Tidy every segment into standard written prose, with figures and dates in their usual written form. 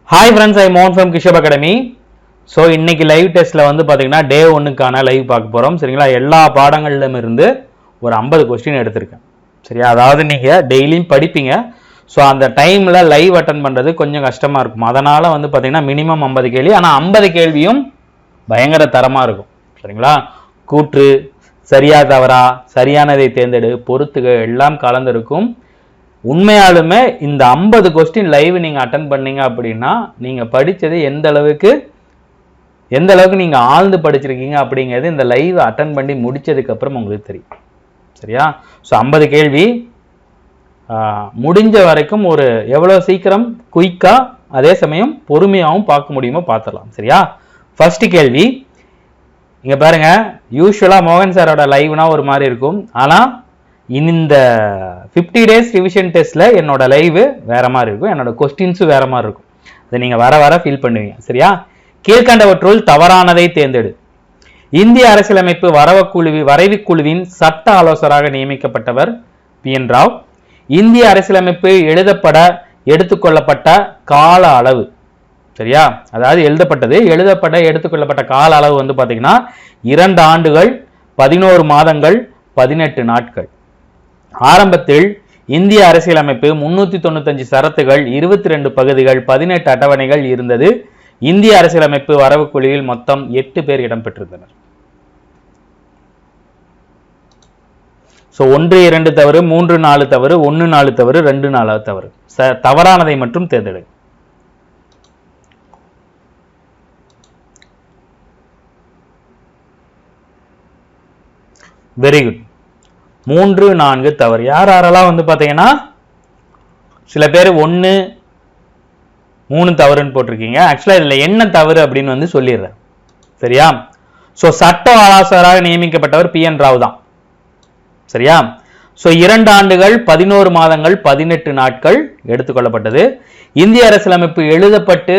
Hi friends, I am Mohan from Kishab Academy. So இன்னைக்கு live டெஸ்ட்ல வந்து பாத்தீங்கன்னா டே 1க்கான லைவ் பார்க்க போறோம். சரிங்களா? எல்லா பாடங்களிலும் இருந்து ஒரு 50 क्वेश्चन எடுத்திருக்கேன். சரியா? அதாவது நீங்க டெய்லியும் படிப்பீங்க. சோ அந்த டைம்ல லைவ் அட்டெண்ட் பண்றது கொஞ்சம் கஷ்டமா இருக்கும். அதனால வந்து பாத்தீங்கன்னா மினிமம் 50 கேள்வி. ஆனா 50 கேள்வியும் பயங்கர தரமா இருக்கும். சரிங்களா? கூற்று, சரியா தவறா, சரியானதை தேர்ந்தெடு, பொறுத்துக எல்லாம் கலந்திருக்கும். உண்மையாலுமே இந்த 50 क्वेश्चन லைவ் நீங்க அட்டெண்ட் பண்ணீங்க அப்படின்னா நீங்க படிச்சது எந்த அளவுக்கு நீங்க ஆழ்ந்து படிச்சிருக்கீங்க அப்படிங்கிறது இந்த லைவ் அட்டெண்ட் பண்ணி முடிச்சதுக்கு அப்புறம் உங்களுக்கு தெரியும். சரியா? சோ 50 கேள்வி முடிஞ்ச வரைக்கும் ஒரு எவ்வளவு சீக்கிரம் குயிக்கா அதே சமயம் பொறுமையாவும் பார்க்க முடியுமோ பார்த்துடலாம். சரியா? ஃபர்ஸ்ட் கேள்வி இங்க பாருங்க. யூசுவலா மோகன் சாரோட லைவ்னா ஒரு மாதிரி இருக்கும். ஆனா இந்த 50 டேஸ் ரிவிஷன் டெஸ்ட்ல என்னோட லைவ் வேற மாதிரி இருக்கும். என்னோட கொஸ்டின்ஸும் வேற மாதிரி இருக்கும். அதை நீங்க வர ஃபீல் பண்ணுவீங்க. சரியா? கீழ்கண்டவற்றுள் தவறானதை தேர்ந்தெடு. இந்திய அரசியலமைப்பு வரைவுக்குழுவின் சட்ட ஆலோசகராக நியமிக்கப்பட்டவர் PN ராவ். இந்திய அரசியலமைப்பு எடுத்துக்கொள்ளப்பட்ட கால அளவு. சரியா? அதாவது எடுத்துக்கொள்ளப்பட்ட கால அளவு வந்து பாத்தீங்கன்னா 2 ஆண்டுகள் 11 மாதங்கள் 18 நாட்கள். ஆரம்பத்தில் இந்திய அரசியலமைப்பு 395 சரத்துகள் 22 பகுதிகள் 18 அட்டவணைகள் இருந்தது. இந்திய அரசியலமைப்பு வரவுக்குழுவில் மொத்தம் 8 பேர் இடம்பெற்றிருந்தனர். சோ 1, 2 தவறு, 3, 4 தவறு, 1, 4 தவறு, 2, 4 தவறு. தவறானதை மட்டும் தேர்ந்தெடு. Very good. 3, 4 தவறு. யாரெல்லாம் வந்து பாத்தீங்கன்னா சில பேர் 1, 3 தவறுன்னு போட்டிருக்கீங்க. ஆக்சுவலா இதுல என்ன தவறு அப்படின்னு வந்து சொல்லிடுறேன். சரியா? சோ சட்ட ஆலோசகராக நியமிக்கப்பட்டவர் PN ராவ் தான். சரியா? சோ 2 ஆண்டுகள் 11 மாதங்கள் 18 நாட்கள் எடுத்துக்கொள்ளப்பட்டது. இந்திய அரசியலமைப்பு எழுதப்பட்டு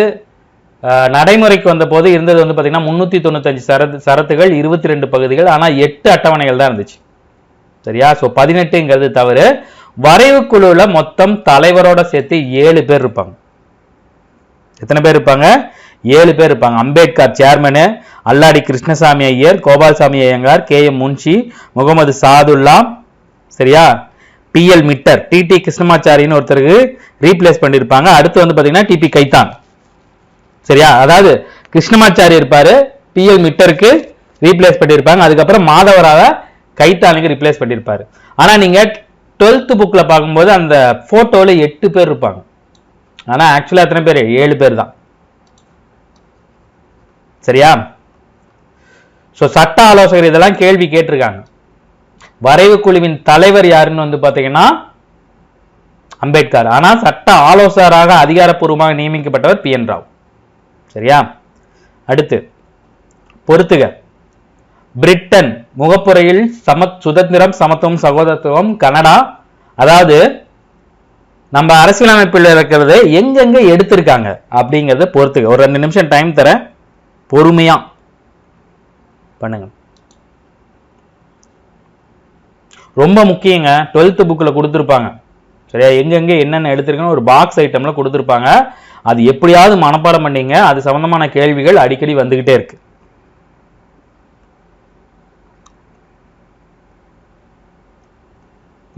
நடைமுறைக்கு வந்த போது இருந்தது வந்து பாத்தீங்கன்னா 395 சரத்துகள் 22 பகுதிகள். ஆனா 8 அட்டவணைகள் தான் இருந்துச்சு. சரியா? சோ 18ங்கிறது தவறு. வரைவு குழுல மொத்தம் தலைவரோட சேர்த்து 7 பேர் இருப்பாங்க. எத்தனை பேர் இருப்பாங்க? 7 பேர் இருப்பாங்க. அம்பேத்கர் சேர்மனு, அல்லாடி கிருஷ்ணசாமி ஐயர், கோபால்சாமி ஐயங்கார், KM முன்ஷி, முகமது சாதுல்லா, சரியா, PL மிட்டர், TT கிருஷ்ணமாச்சாரின்னு ஒருத்தருக்கு ரீப்ளேஸ் பண்ணிருப்பாங்க. அடுத்து வந்து பாத்தீங்கன்னா TP கைத்தான். சரியா? அதாவது கிருஷ்ணமாச்சாரி இருப்பாரு, PL மிட்டருக்கு ரீப்ளேஸ் பண்ணிருப்பாங்க. அதுக்கப்புறம் மாதவராக கைத்தானுக்கு ரிப்ளேஸ் பண்ணிருப்பாரு. ஆனா நீங்க 12th புக்ல பார்க்கும்போது அந்த போட்டோல 8 பேர் இருப்பாங்க. ஆனா ஆக்சுவலா எத்தனை பேர்? 7 பேர் தான். சரியா? சோ சட்ட ஆலோசகர் இதெல்லாம் கேள்வி கேட்டிருக்காங்க. வரைவு குழுவின் தலைவர் யாருன்னு வந்து பாத்தீங்கன்னா அம்பேத்கர். ஆனா சட்ட ஆலோசகராக அதிகாரப்பூர்வமாக நியமிக்கப்பட்டவர் PN ராவ். சரியா? அடுத்து பொறுத்துக. பிரிட்டன் முகப்புறையில் சுதந்திரம், சமத்துவம், சகோதரத்துவம். கனடா, அதாவது நம்ம அரசியலமைப்பில் இருக்கிறது எங்கெங்க எடுத்திருக்காங்க அப்படிங்கறத பொறுத்துக்க. ஒரு 2 நிமிஷம் டைம் தரேன், பொறுமையா பண்ணுங்க. ரொம்ப முக்கியங்க. 12th புக்ல கொடுத்திருப்பாங்க. சரியா? எங்கெங்க என்னென்ன எடுத்திருக்கணும் ஒரு பாக்ஸ் ஐட்டம்ல கொடுத்திருப்பாங்க. அது எப்படியாவது மனப்பாடம் பண்ணீங்க. அது சம்பந்தமான கேள்விகள் அடிக்கடி வந்துகிட்டே இருக்கு.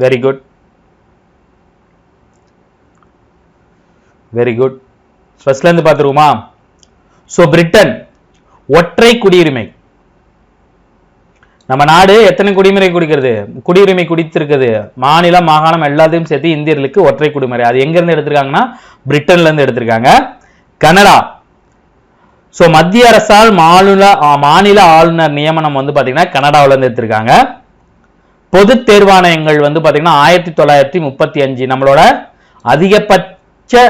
Very good, very good. ஃபர்ஸ்ட்ல இருந்து பார்த்துருவோமா? சோ பிரிட்டன் ஒற்றை குடியுரிமை. நம்ம நாடு எத்தனை குடியுரிமை குடித்திருக்குது? மாநிலம், மாகாணம் எல்லாத்தையும் சேர்த்து இந்தியர்களுக்கு ஒற்றை குடியுரிமை. அது எங்க இருந்து எடுத்திருக்காங்கன்னா பிரிட்டன்ல இருந்து எடுத்திருக்காங்க. கனடா, சோ மத்திய அரசால் மாநில ஆளுநர் நியமனம் வந்து பாத்தீங்கன்னா கனடாவில இருந்து எடுத்திருக்காங்க. பொது தேர்வாணையங்கள் வந்து பாத்தீங்கன்னா 1935 நம்மளோட அதிகபட்ச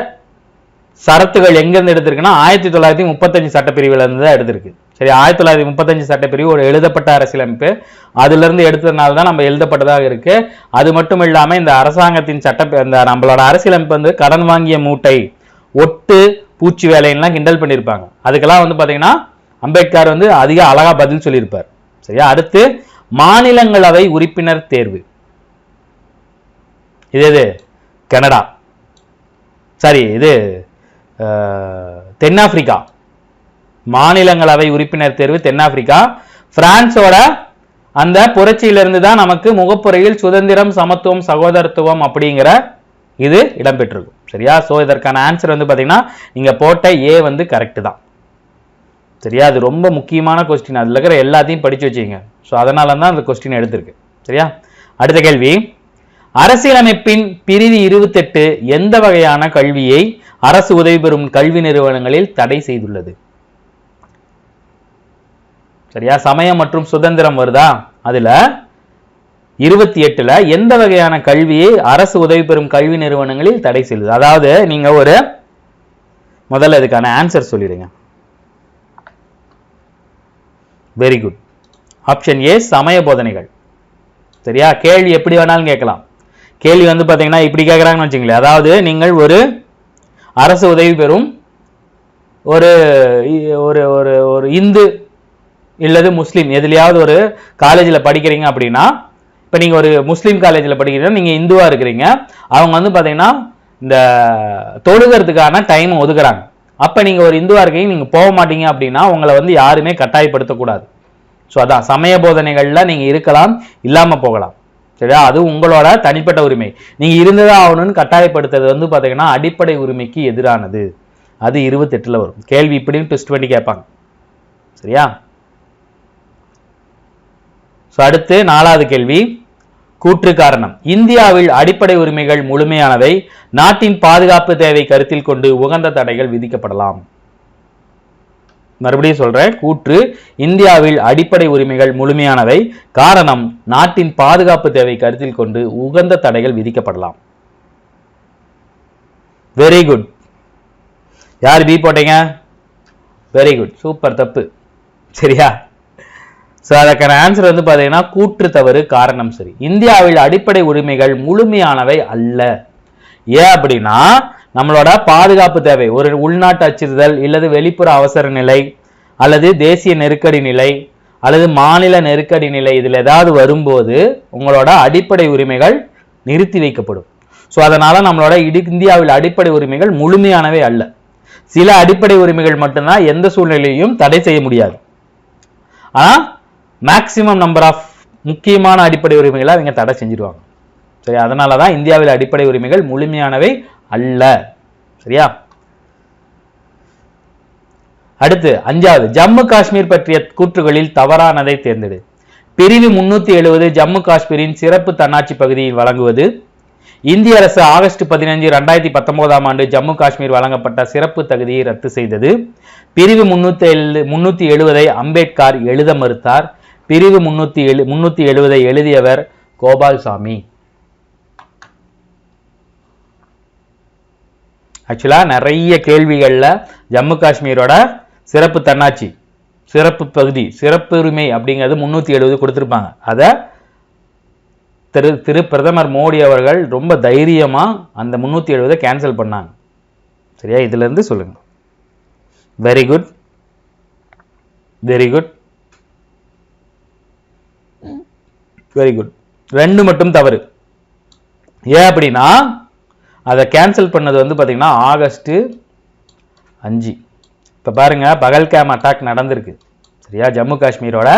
சரத்துகள் எங்க இருந்து எடுத்திருக்குன்னா 1935 சட்டப்பிரிவுல இருந்து தான் எடுத்திருக்கு. சரி, 1935 சட்டப்பிரிவு ஒரு எழுதப்பட்ட அரசியலமைப்பு. அதுல இருந்து எடுத்ததுனால தான் நம்ம எழுதப்பட்டதாக இருக்கு. அது மட்டும் இல்லாம இந்த அரசாங்கத்தின் இந்த நம்மளோட அரசியலமைப்பு வந்து கடன் வாங்கிய மூட்டை, ஒட்டு, பூச்சி வேலையெல்லாம் கிண்டல் பண்ணியிருப்பாங்க. அதுக்கெல்லாம் வந்து பாத்தீங்கன்னா அம்பேத்கர் வந்து அதிக அழகா பதில் சொல்லியிருப்பார். சரியா? அடுத்து மாநிலங்களவை உறுப்பினர் தேர்வு. இது கனடா. சரி, இது தென்னாப்பிரிக்கா மாநிலங்களவை உறுப்பினர் தேர்வு தென்னாப்பிரிக்கா. பிரான்ஸோட அந்த புரட்சியிலிருந்து தான் நமக்கு முகப்புறையில் சுதந்திரம், சமத்துவம், சகோதரத்துவம் அப்படிங்கிற இது இடம்பெற்றிருக்கும். சரியா? சோ இதற்கான ஆன்சர் வந்து பாத்தீங்கன்னா நீங்க போட்ட ஏ வந்து கரெக்ட் தான். சரியா? அது ரொம்ப முக்கியமான கொஸ்டின், அதுல இருக்கிற எல்லாத்தையும் படிச்சு வச்சுக்கீங்க. ஸோ அதனால தான் அந்த கொஸ்டின் எடுத்திருக்கு. சரியா? அடுத்த கேள்வி, அரசியலமைப்பின் பிரிவு 28 எந்த வகையான கல்வியை அரசு உதவி பெறும் கல்வி நிறுவனங்களில் தடை செய்துள்ளது? சரியா? சமயம் மற்றும் சுதந்திரம் வருதா? அதுல 28ல எந்த வகையான கல்வியை அரசு உதவி பெறும் கல்வி நிறுவனங்களில் தடை செய்தது? அதாவது நீங்க ஒரு முதல்ல இதுக்கான ஆன்சர் சொல்லிடுங்க. Very good. ஆப்ஷன் ஏ சமய போதனைகள். சரியா? கேள்வி எப்படி வேணாலும் கேட்கலாம். கேள்வி வந்து பாத்தீங்கன்னா இப்படி கேட்கறாங்கன்னு வச்சுங்களேன், அதாவது நீங்கள் ஒரு அரசு உதவி பெறும் ஒரு ஒரு ஒரு இந்து இல்லது முஸ்லீம் எதுலையாவது ஒரு காலேஜில் படிக்கிறீங்க அப்படின்னா, இப்போ நீங்கள் ஒரு முஸ்லீம் காலேஜில் படிக்கிறீங்கன்னா நீங்கள் இந்துவா இருக்கிறீங்க, அவங்க வந்து பார்த்தீங்கன்னா இந்த தொழுகிறதுக்கான டைம் ஒதுக்குறாங்க. அப்போ நீங்கள் ஒரு இந்துவா இருக்கீங்க, நீங்கள் போக மாட்டீங்க அப்படின்னா உங்களை வந்து யாருமே கட்டாயப்படுத்தக்கூடாது. ஸோ அதான் சமய போதனைகளில் நீங்கள் இருக்கலாம், இல்லாமல் போகலாம். சரியா? அது உங்களோட தனிப்பட்ட உரிமை. நீங்கள் இருந்ததான் ஆகணும்னு கட்டாயப்படுத்துறது வந்து பார்த்தீங்கன்னா அடிப்படை உரிமைக்கு எதிரானது. அது 28ல் வரும். கேள்வி இப்படின்னு ட்விஸ்ட் பண்ணி கேட்பாங்க. சரியா? அடுத்து 4வது கேள்வி, கூற்று காரணம். இந்தியாவில் அடிப்படை உரிமைகள் முழுமையானவை, நாட்டின் பாதுகாப்பு தேவை கருத்தில் கொண்டு உகந்த தடைகள் விதிக்கப்படலாம். மறுபடியும் சொல்றேன், கூற்று இந்தியாவில் அடிப்படை உரிமைகள் முழுமையானவை, காரணம் நாட்டின் பாதுகாப்பு தேவை கருத்தில் கொண்டு உகந்த தடைகள் விதிக்கப்படலாம். Very good. யார் பி போட்டீங்க? Very good, super. தப்பு. சரியா? ஸோ அதற்கான ஆன்சர் வந்து பார்த்தீங்கன்னா கூற்று தவறு, காரணம் சரி. இந்தியாவில் அடிப்படை உரிமைகள் முழுமையானவை அல்ல. ஏன் அப்படின்னா நம்மளோட பாதுகாப்பு தேவை, ஒரு உள்நாட்டு அச்சுறுத்தல் இல்லது வெளிப்புற அவசர நிலை அல்லது தேசிய நெருக்கடி நிலை அல்லது மாநில நெருக்கடி நிலை, இதில் ஏதாவது வரும்போது உங்களோட அடிப்படை உரிமைகள் நிறுத்தி வைக்கப்படும். ஸோ அதனால நம்மளோட இந்தியாவில் அடிப்படை உரிமைகள் முழுமையானவை அல்ல. சில அடிப்படை உரிமைகள் மட்டும்தான் எந்த சூழ்நிலையும் தடை செய்ய முடியாது. ஆனா மேக்சிமம் நம்பர் ஆஃப் முக்கியமான அடிப்படை உரிமைகளை அவங்க தடை செஞ்சிருவாங்க. சரி, அதனாலதான் இந்தியாவில் அடிப்படை உரிமைகள் முழுமையானவை அல்ல. சரியா? அடுத்து 5வது, ஜம்மு காஷ்மீர் பற்றிய கூற்றுகளில் தவறானதை தேர்ந்தெடு. பிரிவு 370 ஜம்மு காஷ்மீரின் சிறப்பு தன்னாட்சி பகுதியை வழங்குவது. இந்திய அரசு ஆகஸ்ட் 15, 2019ஆம் ஆண்டு ஜம்மு காஷ்மீர் வழங்கப்பட்ட சிறப்பு தகுதியை ரத்து செய்தது. பிரிவு 370ஐ அம்பேத்கர் எழுத மறுத்தார். பிரிவு 370ஐ எழுதியவர் கோபால்சாமி. ஆக்சுவலா நிறைய கேள்விகள்ல ஜம்மு காஷ்மீரோட சிறப்பு தன்னாட்சி, சிறப்பு பகுதி, சிறப்பு உரிமை அப்படிங்கிறது 370 கொடுத்திருப்பாங்க. அத திரு பிரதமர் மோடி அவர்கள் ரொம்ப தைரியமா அந்த 370 கேன்சல் பண்ணாங்க. சரியா? இதுல இருந்து சொல்லுங்க. Very good, very good, very good. 2 மட்டும் தவறு. ஏன் அப்படின்னா அதை கேன்சல் பண்ணது வந்து பாத்தீங்கன்னா ஆகஸ்ட் 5. இப்ப பாருங்க, பகல்காம் அட்டாக் நடந்திருக்கு. சரியா? ஜம்மு காஷ்மீரோட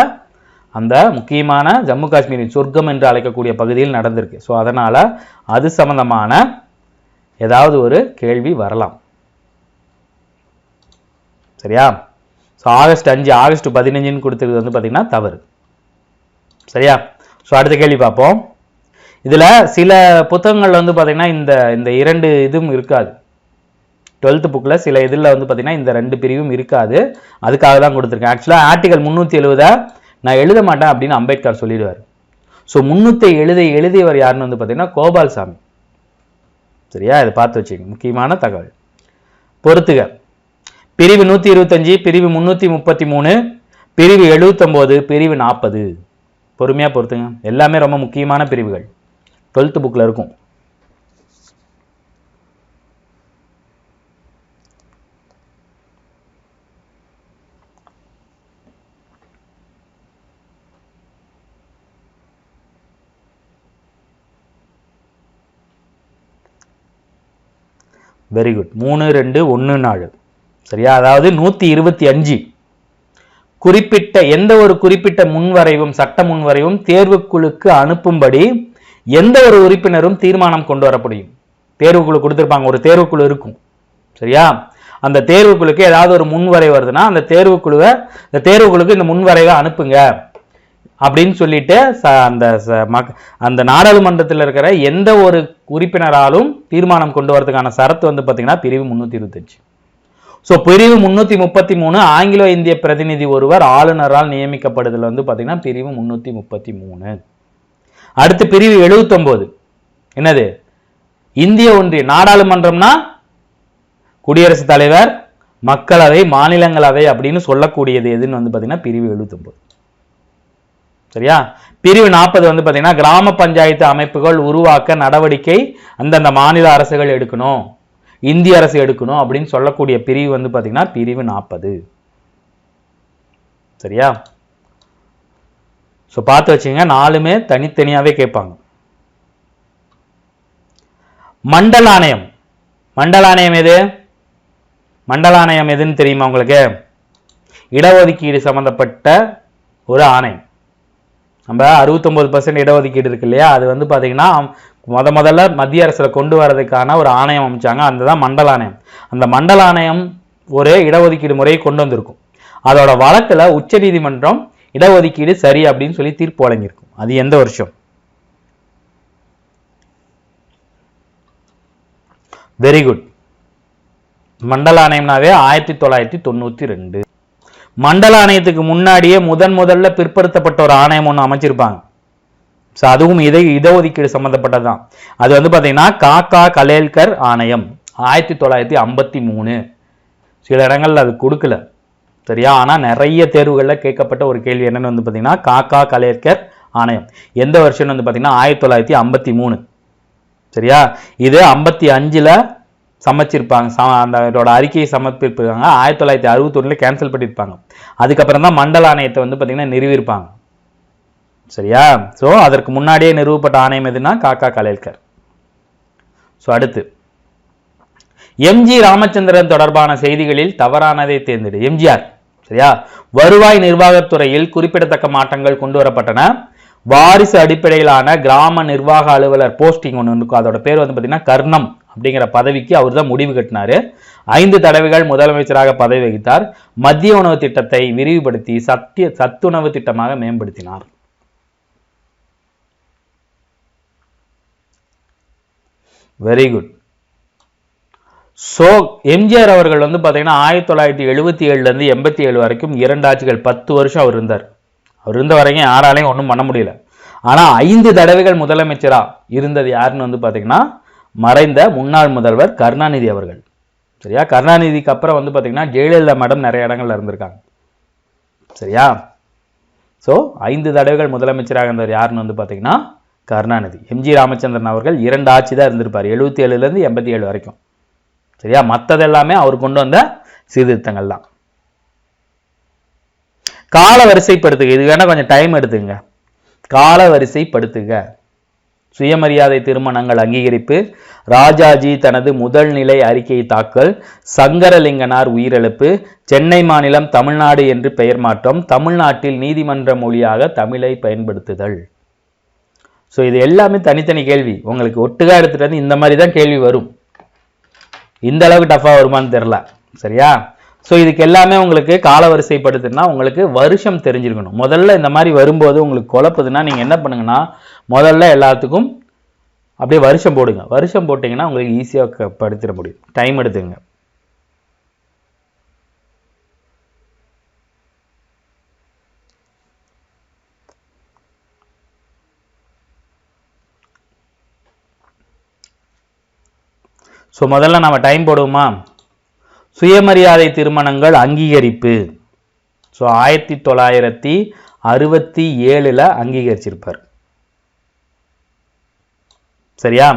அந்த முக்கியமான ஜம்மு காஷ்மீரின் சொர்க்கம் என்று அழைக்கக்கூடிய பகுதியில் நடந்திருக்கு. ஸோ அதனால அது சம்பந்தமான ஏதாவது ஒரு கேள்வி வரலாம். சரியா? ஸோ ஆகஸ்ட் 5, ஆகஸ்ட் 15 கொடுத்தது வந்து பார்த்தீங்கன்னா தவறு. சரியா? ஸோ அடுத்த கேள்வி பார்ப்போம். இதுல சில புத்தகங்கள் வந்து பார்த்தீங்கன்னா இந்த 2 இதுவும் இருக்காது. 12th புக்ல சில இதில் வந்து பார்த்தீங்கன்னா இந்த 2 பிரிவும் இருக்காது. அதுக்காக தான் கொடுத்துருக்கேன். ஆக்சுவலாக ஆர்டிகல் 370 நான் எழுத மாட்டேன் அப்படின்னு அம்பேத்கர் சொல்லிடுவார். ஸோ 370 எழுதியவர் யாருன்னு வந்து பார்த்தீங்கன்னா கோபால்சாமி. சரியா? இதை பார்த்து வச்சுக்கோங்க, முக்கியமான தகவல். பொறுத்துக. பிரிவு 125, பிரிவு 333, பிரிவு 79, பிரிவு 40. பொறுமையா பொறுத்துங்க, எல்லாமே ரொம்ப முக்கியமான பிரிவுகள், 12th புக்ல இருக்கும். Very good. 3-2-1-4. சரியா? அதாவது 125 குறிப்பிட்ட எந்த ஒரு குறிப்பிட்ட முன்வரைவும் சட்ட முன்வரைவும் தேர்வுக்குழுக்கு அனுப்பும்படி எந்த ஒரு உறுப்பினரும் தீர்மானம் கொண்டு வர முடியும். தேர்வுக்குழு கொடுத்திருப்பாங்க, ஒரு தேர்வுக்குழு இருக்கும். சரியா? அந்த தேர்வுக்குழுக்கு ஏதாவது ஒரு முன்வரை வருதுன்னா அந்த தேர்வுக்குழுக்கு இந்த முன்வரைவை அனுப்புங்க அப்படின்னு சொல்லிட்டு அந்த நாடாளுமன்றத்தில் இருக்கிற எந்த ஒரு உறுப்பினராலும் தீர்மானம் கொண்டு வரதுக்கான சரத்து வந்து பார்த்தீங்கன்னா பிரிவு 325. ஸோ பிரிவு 333 ஆங்கிலோ இந்திய பிரதிநிதி ஒருவர் ஆளுநரால் நியமிக்கப்படுதல் வந்து பார்த்தீங்கன்னா பிரிவு 333. அடுத்து பிரிவு 79 என்னது? இந்திய ஒன்றிய நாடாளுமன்றம்னா குடியரசுத் தலைவர், மக்களவை, மாநிலங்களவை அப்படின்னு சொல்லக்கூடியது எதுன்னு வந்து பார்த்தீங்கன்னா பிரிவு 79. சரியா? பிரிவு 40 வந்து பார்த்தீங்கன்னா கிராம பஞ்சாயத்து அமைப்புகள் உருவாக்க நடவடிக்கை அந்தந்த மாநில அரசுகள் எடுக்கணும், இந்திய அரசு எடுக்கணும் அப்படின்னு சொல்லக்கூடிய பிரிவு வந்து பார்த்தீங்கன்னா பிரிவு 40. சரியா? ஸோ பார்த்து வச்சுங்க, 4மே தனித்தனியாவே கேட்பாங்க. மண்டல ஆணையம். மண்டலாணையம் எதுன்னு தெரியுமா உங்களுக்கு? இடஒதுக்கீடு சம்பந்தப்பட்ட ஒரு ஆணையம். நம்ம 69% இடஒதுக்கீடு இருக்கு இல்லையா, அது வந்து பார்த்தீங்கன்னா முதல்ல மத்திய அரசுல கொண்டு வரதுக்கான ஒரு ஆணையம் அமைச்சாங்க, அதுதான் மண்டல ஆணையம். அந்த மண்டல ஆணையம் ஒரு இடஒதுக்கீடு முறையை கொண்டு வந்திருக்கும். அதோட வழக்குல உச்ச நீதிமன்றம் இடஒதுக்கீடு சரி அப்படின்னு சொல்லி தீர்ப்பு வழங்கியிருக்கும். அது எந்த வருஷம்? Very good. மண்டல ஆணையம்னாவே 1992. மண்டல ஆணையத்துக்கு முன்னாடியே முதல்ல பிற்படுத்தப்பட்ட ஒரு ஆணையம் ஒன்று அமைச்சிருப்பாங்க. ஸோ அதுவும் இடஒதுக்கீடு சம்பந்தப்பட்டதுதான். அது வந்து பார்த்தீங்கன்னா காக்கா கலேல்கர் ஆணையம் 1953. சில இடங்கள்ல அது கொடுக்கல. சரியா? ஆனால் நிறைய தேர்வுகளில் கேட்கப்பட்ட ஒரு கேள்வி என்னன்னு வந்து பார்த்தீங்கன்னா காக்கா கலேல்கர் ஆணையம் எந்த வருஷம் வந்து பார்த்தீங்கன்னா 1953. சரியா? இது 55ல் சமைச்சிருப்பாங்க, அதோட அறிக்கையை சமர்ப்பிப்பாங்க. 1961 கேன்சல் பண்ணியிருப்பாங்க. அதுக்கப்புறம் தான் மண்டல ஆணையத்தை வந்து பார்த்தீங்கன்னா நிறுவியிருப்பாங்க. சரியா? ஸோ அதற்கு முன்னாடியே நிறுவப்பட்ட ஆணையம் எதுனா காக்கா கலேல்கர். ஸோ அடுத்து எம்ஜி ராமச்சந்திரன் தொடர்பான செய்திகளில் தவறானதை தேர்ந்தெடு. எம்ஜிஆர். சரியா? வருவாய் நிர்வாகத்துறையில் குறிப்பிடத்தக்க மாற்றங்கள் கொண்டு வரப்பட்டன. வாரிசு அடிப்படையிலான கிராம நிர்வாக அலுவலர் போஸ்டிங் ஒன்று இருக்கும். அதோட பேர் வந்து பார்த்தீங்கன்னா கர்ணம் அப்படிங்கிற பதவிக்கு அவர் தான் முடிவு கட்டினாரு. 5 தடவைகள் முதலமைச்சராக பதவி வகித்தார். மத்திய உணவு திட்டத்தை விரிவுபடுத்தி சத்துணவு திட்டமாக மேம்படுத்தினார். Very good. ஸோ எம்ஜிஆர் அவர்கள் வந்து பார்த்தீங்கன்னா 1977 87 வரைக்கும் 2 ஆட்சிகள் 10 வருஷம் அவர் இருந்தார். அவர் இருந்த வரைக்கும் யாராலையும் ஒன்றும் பண்ண முடியல. ஆனால் 5 தடவைகள் முதலமைச்சரா இருந்தது யாருன்னு வந்து பார்த்தீங்கன்னா மறைந்த முன்னாள் முதல்வர் கருணாநிதி அவர்கள். சரியா? கருணாநிதிக்கு அப்புறம் வந்து பார்த்தீங்கன்னா ஜெயலலிதா மேடம் நிறைய இடங்கள்ல இருந்திருக்காங்க. சரியா? ஸோ 5 தடவைகள் முதலமைச்சராக இருந்தவர் யாருன்னு வந்து பார்த்தீங்கன்னா கருணாநிதி. எம்ஜி ராமச்சந்திரன் அவர்கள் 2 ஆட்சி தான் இருந்திருப்பார், 77 87 வரைக்கும். சரியா? மற்றது எல்லாமே அவர் கொண்டு வந்த சீர்திருத்தங்கள் தான். கால வரிசைப்படுத்துக. இது வேணா கொஞ்சம் டைம் எடுத்துங்க. கால வரிசைப்படுத்துக. சுயமரியாதை திருமணங்கள் அங்கீகரிப்பு, ராஜாஜி தனது முதல் நிலை அறிக்கை தாக்கல், சங்கரலிங்கனார் உயிரிழப்பு, சென்னை மாநிலம் தமிழ்நாடு என்று பெயர் மாற்றம், தமிழ்நாட்டில் நீதிமன்ற மொழியாக தமிழை பயன்படுத்துதல். ஸோ இது எல்லாமே தனித்தனி கேள்வி. உங்களுக்கு ஒட்டுக்கா எடுத்துட்டு வந்து இந்த மாதிரி தான் கேள்வி வரும். இந்த அளவுக்கு டஃபாக வருமானு தெரில. சரியா? ஸோ இதுக்கு எல்லாமே உங்களுக்கு கால வரிசைப்படுத்துனா உங்களுக்கு வருஷம் தெரிஞ்சிருக்கணும். முதல்ல இந்த மாதிரி வரும்போது உங்களுக்கு குழப்புதுன்னா நீங்கள் என்ன பண்ணுங்கன்னா முதல்ல எல்லாத்துக்கும் அப்படியே வருஷம் போடுங்க. வருஷம் போட்டிங்கன்னா உங்களுக்கு ஈஸியாக படுத்திட முடியும். டைம் எடுத்துங்க. ஸோ முதல்ல நம்ம டைம் போடுவோமா? சுயமரியாதை திருமணங்கள் அங்கீகரிப்பு. ஸோ 1967 அங்கீகரிச்சிருப்பார். சரியா?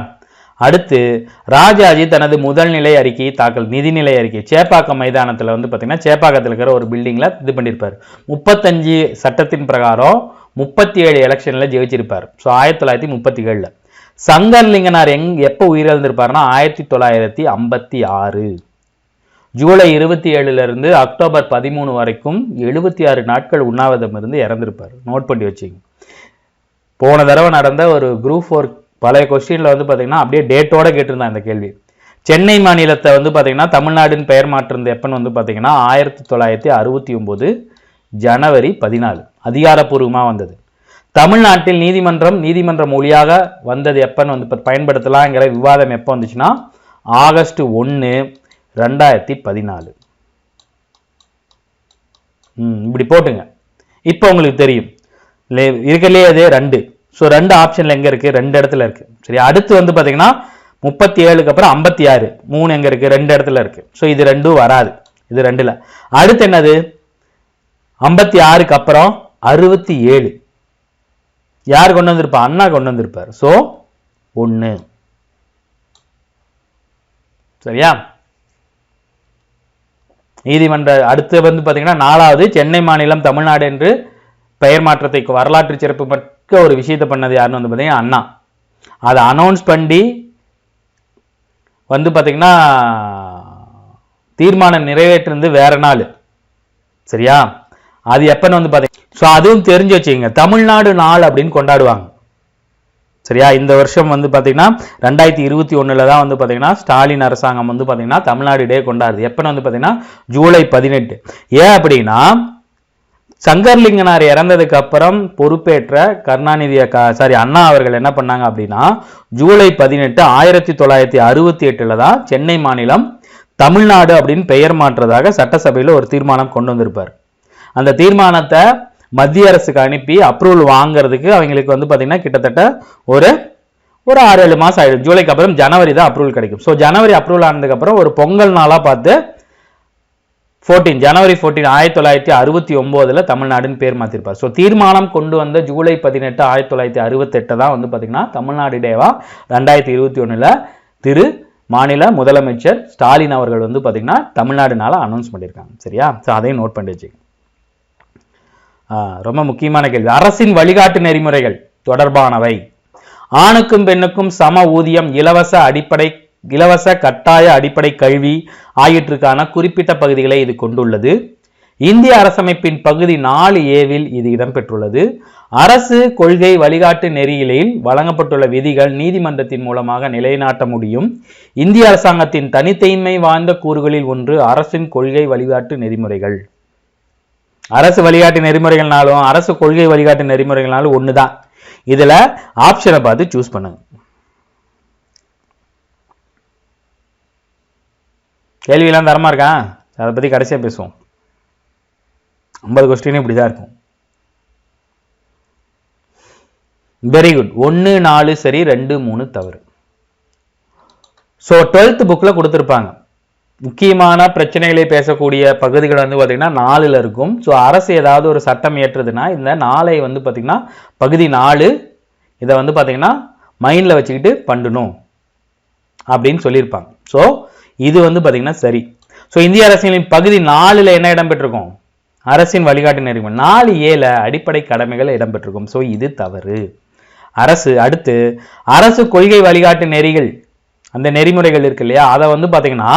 அடுத்து ராஜாஜி தனது முதல் நிலை அறிக்கையை தாக்கல், நிதிநிலை அறிக்கை சேப்பாக்கம் மைதானத்தில் வந்து பார்த்தீங்கன்னா சேப்பாக்கத்தில் இருக்கிற ஒரு பில்டிங்கில் இது பண்ணியிருப்பார். 35 சட்டத்தின் பிரகாரம் 37 எலெக்ஷனில் ஜெயிச்சிருப்பார். ஸோ 1937. சங்கர்லிங்கனார் எப்ப உயிரிழந்திருப்பாருன்னா 1956 ஜூலை 27 இருந்து அக்டோபர் 13 வரைக்கும் 76 நாட்கள் உண்ணாவிரதம் இருந்து இறந்திருப்பார். நோட் பண்ணி வச்சுங்க. போன தடவை நடந்த ஒரு குரூப் 4 பழைய கொஸ்டின்ல வந்து பாத்தீங்கன்னா அப்படியே டேட்டோட கேட்டிருந்தேன் இந்த கேள்வி. சென்னை மாநிலத்தை வந்து பாத்தீங்கன்னா தமிழ்நாடுன்னு பெயர் மாற்றிருந்த எப்பன்னு வந்து பாத்தீங்கன்னா 1969 ஜனவரி 14 அதிகாரப்பூர்வமா வந்தது. தமிழ்நாட்டில் நீதிமன்ற மொழியாக வந்தது எப்பன்னு வந்து பயன்படுத்தலாங்கிற விவாதம் எப்போ வந்துச்சுன்னா ஆகஸ்ட் 1 2014. இப்படி போட்டுங்க. இப்போ உங்களுக்கு தெரியும் இருக்கலையே அது 2. ஸோ 2 ஆப்ஷன்ல எங்க இருக்கு? 2 இடத்துல இருக்கு. சரி, அடுத்து வந்து பாத்தீங்கன்னா 37க்கு அப்புறம் 56 3 எங்க இருக்கு? 2 இடத்துல இருக்கு. ஸோ இது 2 வராது. இது 2ல. அடுத்து என்னது? 56க்கு அப்புறம் 67 யார் கொண்டு வந்திருப்பா? அண்ணா கொண்டு வந்திருப்பார். ஸோ 1. சரியா? நீதிமன்ற அடுத்து வந்து பாத்தீங்கன்னா 4வது சென்னை மாநிலம் தமிழ்நாடு என்று பெயர் மாற்றத்தை வரலாற்று சிறப்பு மிக்க ஒரு விஷயத்தை பண்ணது யாருன்னு வந்து பாத்தீங்கன்னா அண்ணா. அதை அனௌன்ஸ் பண்ணி வந்து பாத்தீங்கன்னா தீர்மானம் நிறைவேற்றினது வேற நாள். சரியா? அது எப்பன்னு வந்து பாத்தீங்கன்னா ஸோ அதுவும் தெரிஞ்சு வச்சுக்கோங்க. தமிழ்நாடு நாள் அப்படின்னு கொண்டாடுவாங்க. சரியா? இந்த வருஷம் வந்து பாத்தீங்கன்னா 2021 தான் வந்து பாத்தீங்கன்னா ஸ்டாலின் அரசாங்கம் வந்து பாத்தீங்கன்னா தமிழ்நாடு டே கொண்டாடுது. எப்பன்னு வந்து பாத்தீங்கன்னா ஜூலை 18. ஏன் அப்படின்னா சங்கர்லிங்கனார் இறந்ததுக்கு அப்புறம் பொறுப்பேற்ற அண்ணா அவர்கள் என்ன பண்ணாங்க அப்படின்னா ஜூலை 18 1968 தான் சென்னை மாநிலம் தமிழ்நாடு அப்படின்னு பெயர் மாற்றதாக சட்டசபையில் ஒரு தீர்மானம் கொண்டு வந்திருப்பார். அந்த தீர்மானத்தை மத்திய அரசுக்கு அனுப்பி அப்ரூவல் வாங்குறதுக்கு அவங்களுக்கு வந்து பாத்தீங்கன்னா கிட்டத்தட்ட ஒரு 6-7 மாசம் ஆயிடும். ஜூலைக்கு அப்புறம் ஜனவரி தான் அப்ரூவல் கிடைக்கும். ஸோ ஜனவரி அப்ரூவல் ஆனதுக்கு அப்புறம் ஒரு பொங்கல் நாளா பார்த்து ஜனவரி 14 1969 தமிழ்நாடுன்னு பேர் மாத்திருப்பார். ஸோ தீர்மானம் கொண்டு வந்த ஜூலை 18 1968 தான் வந்து பாத்தீங்கன்னா தமிழ்நாடு டேவா 2021 திரு மாநில முதலமைச்சர் ஸ்டாலின் அவர்கள் வந்து பாத்தீங்கன்னா தமிழ்நாடுனால அனௌன்ஸ் பண்ணியிருக்காங்க. சரியா? ஸோ அதையும் நோட் பண்ணி வச்சுக்கோங்க. ரொம்ப முக்கியமான கேள்வி. அரசின் வழிகாட்டு நெறிமுறைகள் தொடர்பானவை. ஆணுக்கும் பெண்ணுக்கும் சம ஊதியம், இலவச கட்டாய அடிப்படை கல்வி ஆகியவற்றுக்கான குறிப்பிட்ட பகுதிகளை இது கொண்டுள்ளது. இந்திய அரசமைப்பின் பகுதி 4A இது இடம்பெற்றுள்ளது. அரசு கொள்கை வழிகாட்டு நெறியிலில் வழங்கப்பட்டுள்ள விதிகள் நீதிமன்றத்தின் மூலமாக நிலைநாட்ட முடியும். இந்திய அரசாங்கத்தின் தனித்தன்மை வாய்ந்த கூறுகளில் ஒன்று அரசின் கொள்கை வழிகாட்டு நெறிமுறைகள். அரசு வழிகாட்டு நெறிமுறைகள்னாலும் அரசு கொள்கை வழிகாட்டு நெறிமுறைகள்னாலும் ஒண்ணுதான். இதுல ஆப்ஷனை பார்த்து சூஸ் பண்ணுங்க. கேள்வியெல்லாம் தரமா இருக்கா? அதை பத்தி கடைசியா பேசுவோம். 50 கொஸ்டின் இப்படிதான் இருக்கும். Very good. 1 4 சரி, 2 3 தவறு. ஸோ 12th புக்ல கொடுத்துருப்பாங்க. முக்கியமான பிரச்சனைகளை பேசக்கூடிய பகுதிகள் வந்து பாத்தீங்கன்னா 4ல் இருக்கும். ஸோ அரசு ஏதாவது ஒரு சட்டம் ஏற்றுதுன்னா இந்த 4ஐ வந்து பாத்தீங்கன்னா பகுதி 4 இதை வந்து பாத்தீங்கன்னா மைண்ட்ல வச்சுக்கிட்டு பண்ணணும் அப்படின்னு சொல்லியிருப்பாங்க. ஸோ இது வந்து பாத்தீங்கன்னா சரி. ஸோ இந்திய அரசியலின் பகுதி 4ல் என்ன இடம்பெற்றிருக்கும்? அரசின் வழிகாட்டு நெறிமுறை. 4A அடிப்படை கடமைகள் இடம்பெற்றிருக்கும். ஸோ இது தவறு. அடுத்து அரசு கொள்கை வழிகாட்டு நெறிகள், அந்த நெறிமுறைகள் இருக்கு இல்லையா, அதை வந்து பாத்தீங்கன்னா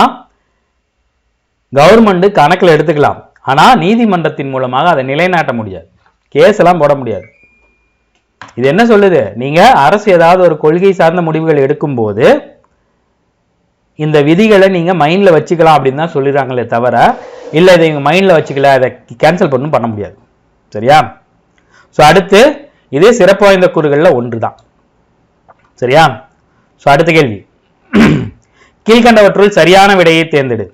கவர்மெண்ட் கணக்கில் எடுத்துக்கலாம். ஆனா நீதிமன்றத்தின் மூலமாக அதை நிலைநாட்ட முடியாது. கேஸ் எல்லாம் போட முடியாது. இது என்ன சொல்லுது? நீங்க அரசு ஏதாவது ஒரு கொள்கை சார்ந்த முடிவுகள் எடுக்கும் போது இந்த விதிகளை நீங்க மைண்ட்ல வச்சுக்கலாம் அப்படின்னு தான் சொல்லிடுறாங்களே தவிர இல்ல இதை நீங்க மைண்ட்ல வச்சுக்கல அதை கேன்சல் பண்ண முடியாது. சரியா? ஸோ அடுத்து இதே சிறப்பு வாய்ந்த கூறுகள்ல ஒன்று தான். சரியா? ஸோ அடுத்த கேள்வி. கீழ்கண்டவற்றுள் சரியான விடையை தேர்ந்தெடு.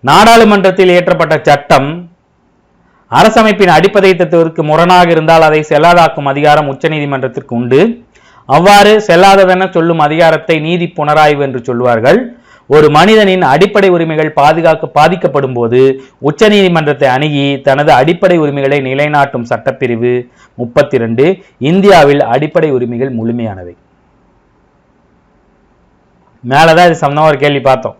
நாடாளுமன்றத்தில் இயற்றப்பட்ட சட்டம் அரசமைப்பின் அடிப்படை தத்துவத்திற்கு முரணாக இருந்தால் அதை செல்லாதாக்கும் அதிகாரம் உச்சநீதிமன்றத்திற்கு உண்டு. அவ்வாறு செல்லாததென சொல்லும் அதிகாரத்தை நீதி புனராய்வு என்று சொல்வார்கள். ஒரு மனிதனின் அடிப்படை உரிமைகள் பாதிக்கப்படும் போது உச்சநீதிமன்றத்தை அணுகி தனது அடிப்படை உரிமைகளை நிலைநாட்டும் சட்டப்பிரிவு 32. இந்தியாவில் அடிப்படை உரிமைகள் முழுமையானவை. மேலதான் இது சம்பந்தமா ஒரு கேள்வி பார்த்தோம்.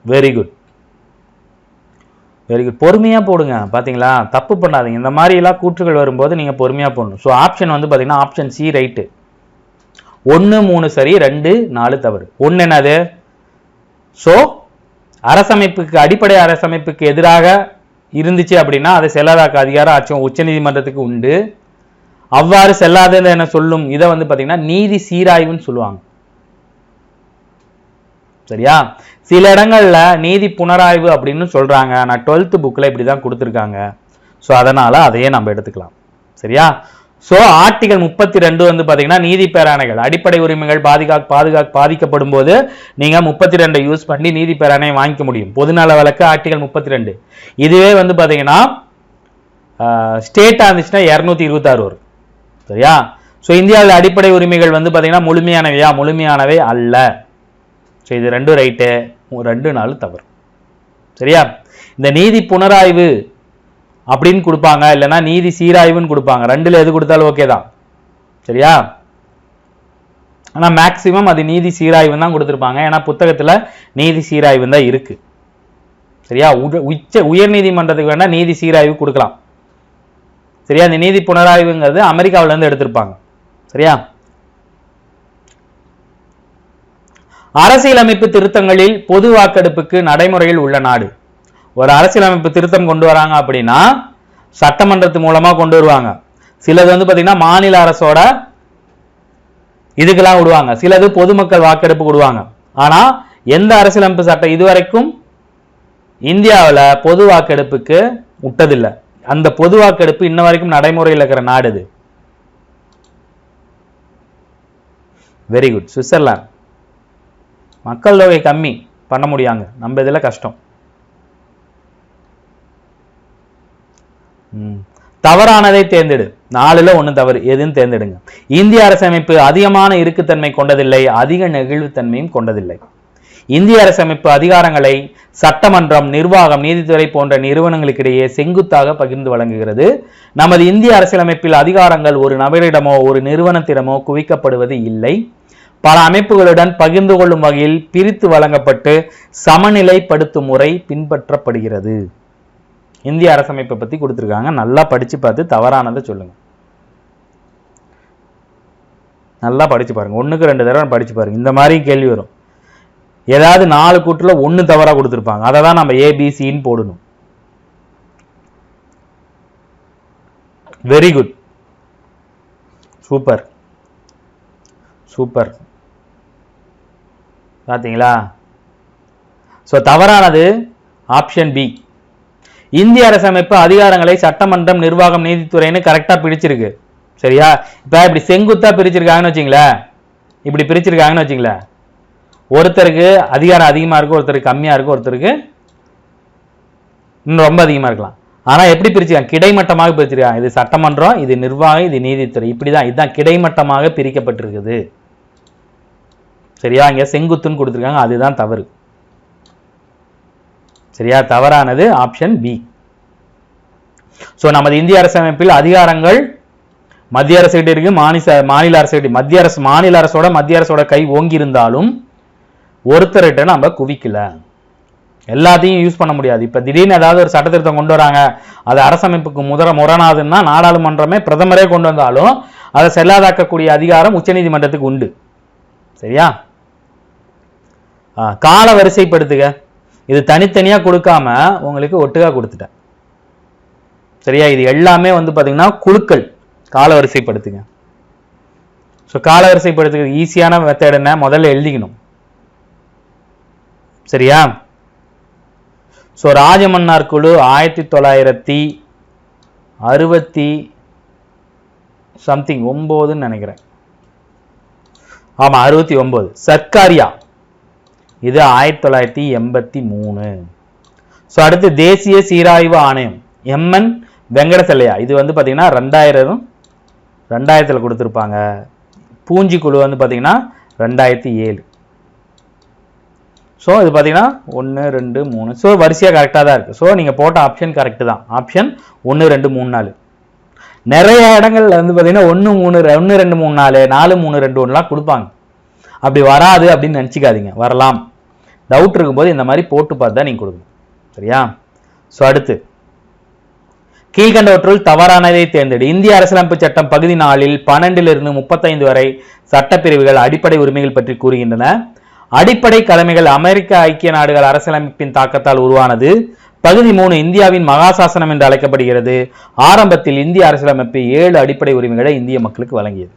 Very good. Very good. பொறுமையா போடுங்க. பாத்தீங்களா, தப்பு பண்ணாதீங்க. இந்த மாதிரி எல்லாம் கூற்றுகள் வரும்போது நீங்க பொறுமையா போடணும். ஸோ ஆப்ஷன் வந்து பாத்தீங்கன்னா ஆப்ஷன் சி ரைட்டு. 1 3 சரி, 2 4 தவறு. 1 என்னது? ஸோ அரசமைப்புக்கு, அடிப்படை அரசமைப்புக்கு எதிராக இருந்துச்சு அப்படின்னா அதை செல்லாதாக்க அதிகாரம் ஆச்சும் உச்ச நீதிமன்றத்துக்கு உண்டு. அவ்வாறு செல்லாதது என சொல்லும் இதை வந்து பாத்தீங்கன்னா நீதி சீராய்வுன்னு சொல்லுவாங்க. சரியா? சில இடங்கள்ல நீதி புனராய்வு அப்படின்னு சொல்றாங்க. நான் 12th புக்ல இப்படிதான் கொடுத்துருக்காங்க. ஸோ அதனால அதையே நம்ம எடுத்துக்கலாம். சரியா? ஸோ ஆர்டிகல் 32 வந்து பாத்தீங்கன்னா நீதி பேராணைகள், அடிப்படை உரிமைகள் பாதிக்கப்படும் போது நீங்க 32 யூஸ் பண்ணி நீதி பேராணையை வாங்கிக்க முடியும். பொதுநல வழக்கு ஆர்டிகல் 32. இதுவே வந்து பாத்தீங்கன்னா ஸ்டேட்டா இருந்துச்சுன்னா 226 வரும். சரியா? ஸோ இந்தியாவில் அடிப்படை உரிமைகள் வந்து பாத்தீங்கன்னா முழுமையானவையா? முழுமையானவை அல்ல. ஸோ இது 2 ரைட்டு, 2 4 தவறு. சரியா? இந்த நீதி புனராய்வு அப்படின்னு கொடுப்பாங்க, இல்லைன்னா நீதி சீராய்வுன்னு கொடுப்பாங்க. 2ல எது கொடுத்தாலும் ஓகே தான். சரியா? ஆனா மேக்சிமம் அது நீதி சீராய்வு தான் கொடுத்துருப்பாங்க. ஏன்னா புத்தகத்துல நீதி சீராய்வு தான் இருக்கு. சரியா? உயர் நீதிமன்றத்துக்கு வேணா நீதி சீராய்வு கொடுக்கலாம். சரியா? இந்த நீதி புனராய்வுங்கிறது அமெரிக்காவில இருந்து எடுத்திருப்பாங்க. சரியா? அரசியலமைப்பு திருத்தங்களில் பொது வாக்கெடுப்புக்கு நடைமுறையில் உள்ள நாடு. ஒரு அரசியலமைப்பு திருத்தம் கொண்டு வராங்க அப்படின்னா சட்டமன்றத்து மூலமா கொண்டு வருவாங்க. சிலது வந்து பாத்தீங்கன்னா மாநில அரசோட இதுக்கெல்லாம் விடுவாங்க, சிலது பொதுமக்கள் வாக்கெடுப்பு விடுவாங்க. ஆனா எந்த அரசியலமைப்பு சட்டம் இதுவரைக்கும் இந்தியாவில் பொது வாக்கெடுப்புக்கு விட்டதில்லை. அந்த பொது வாக்கெடுப்பு இன்ன வரைக்கும் நடைமுறையில் இருக்கிற நாடு இது. Very good. சுவிட்சர்லாந்து. மக்கள் தொகை கம்மி, பண்ண முடியாங்க. நம்ம இதுல கஷ்டம். தவறானதை தேர்ந்தெடு. 4ல் 1 தவறு. எதுன்னு தேர்ந்தெடுங்க. இந்திய அரசமைப்பு அதிகமான இருக்குத்தன்மை கொண்டதில்லை, அதிக நெகிழ்வுத்தன்மையும் கொண்டதில்லை. இந்திய அரசமைப்பு அதிகாரங்களை சட்டமன்றம், நிர்வாகம், நீதித்துறை போன்ற நிறுவனங்களுக்கிடையே செங்குத்தாக பகிர்ந்து வழங்குகிறது. நமது இந்திய அரசியலமைப்பில் அதிகாரங்கள் ஒரு நபரிடமோ ஒரு நிறுவனத்திடமோ குவிக்கப்படுவது இல்லை. பல அமைப்புகளுடன் பகிர்ந்து கொள்ளும் வகையில் பிரித்து வழங்கப்பட்டு சமநிலைப்படுத்தும் முறை பின்பற்றப்படுகிறது. இந்திய அரசமைப்பை பத்தி கொடுத்திருக்காங்க. நல்லா படிச்சு பார்த்து தவறானதை சொல்லுங்க. நல்லா படிச்சு பாருங்க. 1க்கு 2 தடவை படிச்சு பாருங்க. இந்த மாதிரி கேள்வி வரும். ஏதாவது 4 கூற்றுல 1 தவறா கொடுத்திருப்பாங்க. அதை தான் நம்ம ஏபிசின்னு போடணும். Very good. Super super. பாத்தீங்களா? சோ தவறானது ஆப்ஷன் பி. இந்திய அரசமைப்பு அதிகாரங்களை சட்டமன்றம், நிர்வாகம், நீதித்துறைன்னு கரெக்டா பிரிச்சிருக்கு. சரியா? இப்ப இப்படி செங்குத்தா பிரிச்சிருக்காங்கன்னு வச்சுங்களேன், இப்படி பிரிச்சிருக்காங்கன்னு வச்சுங்களேன், ஒருத்தருக்கு அதிகாரம் அதிகமா இருக்கும், ஒருத்தருக்கு கம்மியா இருக்கும், ஒருத்தருக்கு இன்னும் ரொம்ப அதிகமா இருக்கலாம். ஆனா எப்படி பிரிச்சிருக்காங்க? கிடைமட்டமாக பிரிச்சிருக்காங்க. இது சட்டமன்றம், இது நிர்வாகம், இது நீதித்துறை. இப்படிதான், இதுதான் கிடைமட்டமாக பிரிக்கப்பட்டிருக்குது. சரியா? இங்க செங்குத்துன்னு கொடுத்திருக்காங்க, அதுதான் தவறு. சரியா? தவறானது ஆப்ஷன் பி. சோ நமது இந்திய அரசமைப்பில் அதிகாரங்கள் மத்திய அரசு கிட்ட இருக்கு, மாநில அரசு கிட்ட. மாநில அரசோட கை ஓங்கி இருந்தாலும் ஒருத்தர்கிட்ட நம்ம குவிக்கல. எல்லாத்தையும் யூஸ் பண்ண முடியாது. இப்ப திடீர்னு ஏதாவது ஒரு சட்ட திருத்தம் கொண்டு வராங்க, அது அரசமைப்புக்கு முரணாதுன்னா நாடாளுமன்றமே பிரதமரே கொண்டு வந்தாலும் அதை செல்லாதாக்கக்கூடிய அதிகாரம் உச்சநீதிமன்றத்துக்கு உண்டு. சரியா? கால வரிசைப்படுத்துக. இது தனித்தனியா கொடுக்காம உங்களுக்கு ஒட்டுக்கா கொடுத்துட்டேன். சரியா? இது எல்லாமே வந்து பாத்தீங்கன்னா குழுக்கள். கால வரிசைப்படுத்துங்க. ஸோ கால வரிசைப்படுத்துக்கு ஈஸியான மெத்தட் என்ன? முதல்ல எழுதிக்கணும். சரியா? ஸோ ராஜமன்னார் குழு 1960 சம்திங் 9ன்னு நினைக்கிறேன். ஆமா 69. சர்க்காரியா இது 1983. ஸோ அடுத்து தேசிய சீராய்வு ஆணையம் எம்என் வெங்கடசெல்லையா, இது வந்து பார்த்தீங்கன்னா 2000 கொடுத்துருப்பாங்க. பூஞ்சி குழு வந்து பார்த்தீங்கன்னா 2007. ஸோ இது பார்த்தீங்கன்னா 1 2 3. ஸோ வரிசையாக கரெக்டாக தான் இருக்குது. ஸோ நீங்கள் போட்ட ஆப்ஷன் கரெக்டு தான். ஆப்ஷன் 1 2 3 4. நிறைய இடங்கள்ல வந்து பார்த்தீங்கன்னா 1 3 1 2 3 4 4 3 2 1லாம் கொடுப்பாங்க. அப்படி வராது அப்படின்னு நினச்சிக்காதீங்க, வரலாம். டவுட் இருக்கும்போது இந்த மாதிரி போட்டு பார்த்து தான் நீங்கள் கொடுக்கணும். சரியா? ஸோ அடுத்து கீழ்கண்டவற்றுள் தவறானதை தேர்ந்தெடு. இந்திய அரசியலமைப்பு சட்டம் பகுதி 4 12 35 வரை சட்டப்பிரிவுகள் அடிப்படை உரிமைகள் பற்றி கூறுகின்றன. அடிப்படை கடமைகள் அமெரிக்க ஐக்கிய நாடுகள் அரசியலமைப்பின் தாக்கத்தால் உருவானது. பகுதி 3 இந்தியாவின் மகாசாசனம் என்று அழைக்கப்படுகிறது. ஆரம்பத்தில் இந்திய அரசியலமைப்பு 7 அடிப்படை உரிமைகளை இந்திய மக்களுக்கு வழங்கியது.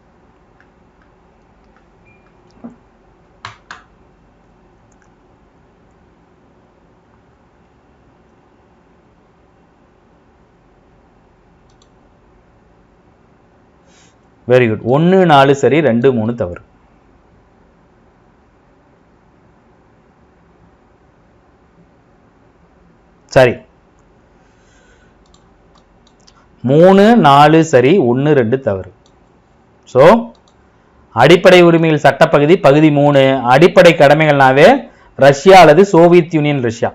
Very good. 1 4 சரி, 2 3 தவறு. சரி, 3 4 சரி, 1 2 தவறு. ஸோ அடிப்படை உரிமைகள் சட்டப்பகுதி பகுதி 3 அடிப்படை கடமைகள்னாவே ரஷ்யா அல்லது சோவியத் யூனியன் ரஷ்யா.